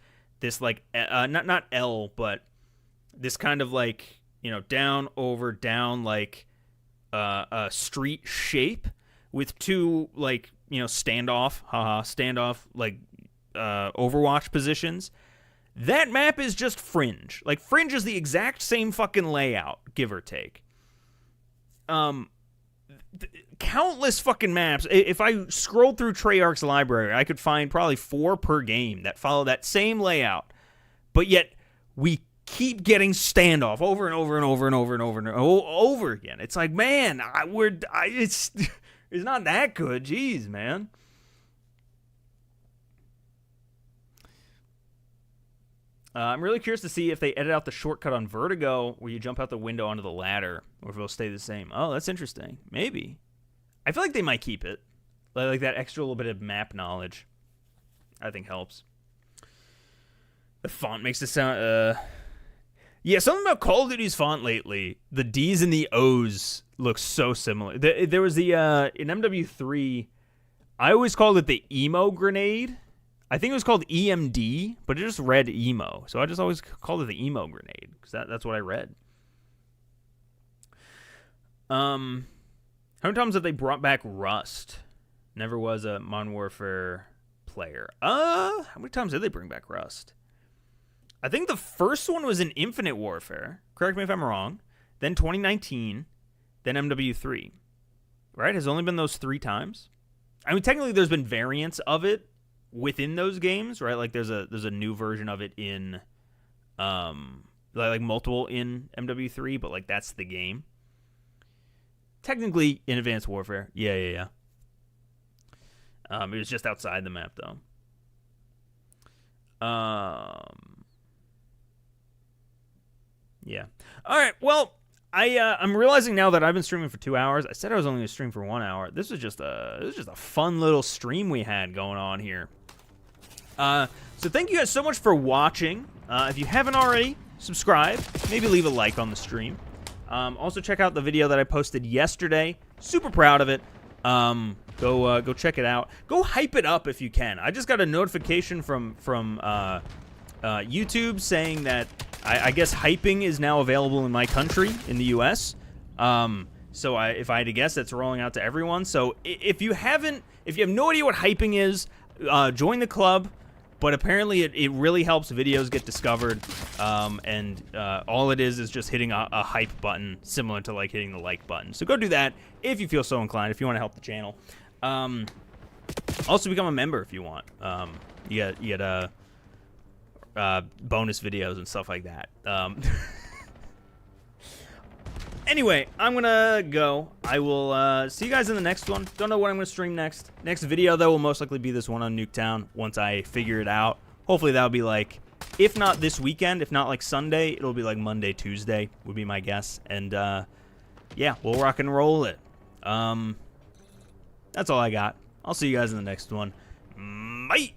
like not L, but this kind of like, you know, down over down like a street shape with two like, you know, standoff like Overwatch positions. That map is just Fringe. Like Fringe is the exact same fucking layout, give or take. Countless fucking maps. If I scrolled through Treyarch's library, I could find probably 4 per game that follow that same layout. But yet, we keep getting Standoff over and over and over and over and over and over again. It's like, man, it's not that good. Jeez, man. I'm really curious to see if they edit out the shortcut on Vertigo where you jump out the window onto the ladder, or if it'll stay the same. Oh, that's interesting. Maybe. I feel like they might keep it. Like that extra little bit of map knowledge, I think helps. The font makes it sound... Yeah, something about Call of Duty's font lately. The D's and the O's look so similar. There was the... in MW3, I always called it the emo grenade. I think it was called EMD, but it just read emo. So I just always called it the emo grenade, because that's what I read. How many times have they brought back Rust? Never was a Modern Warfare player. How many times did they bring back Rust? I think the first one was in Infinite Warfare. Correct me if I'm wrong. Then 2019. Then MW3. Right? Has only been those 3 times. I mean, technically there's been variants of it within those games, right? Like there's a new version of it in like multiple in MW3, but like that's the game. Technically in Advanced Warfare. Yeah. It was just outside the map though. Yeah. All right. Well, I'm realizing now that I've been streaming for 2 hours. I said I was only going to stream for 1 hour. This was just a fun little stream we had going on here. So thank you guys so much for watching. If you haven't already, subscribe. Maybe leave a like on the stream. Also check out the video that I posted yesterday. Super proud of it. Go check it out. Go hype it up if you can. I just got a notification from YouTube saying that I guess hyping is now available in my country, in the U.S. So if I had to guess, that's rolling out to everyone. So if you have no idea what hyping is, join the club. But apparently it really helps videos get discovered, and all it is just hitting a hype button, similar to like hitting the like button. So go do that if you feel so inclined, if you want to help the channel. Also become a member if you want. You get bonus videos and stuff like that. Anyway, I'm gonna go. I will see you guys in the next one. Don't know what I'm gonna stream next. Next video, though, will most likely be this one on Nuketown once I figure it out. Hopefully that'll be like, if not this weekend, if not like Sunday, it'll be like Monday, Tuesday would be my guess. And yeah, we'll rock and roll it. That's all I got. I'll see you guys in the next one. Bye!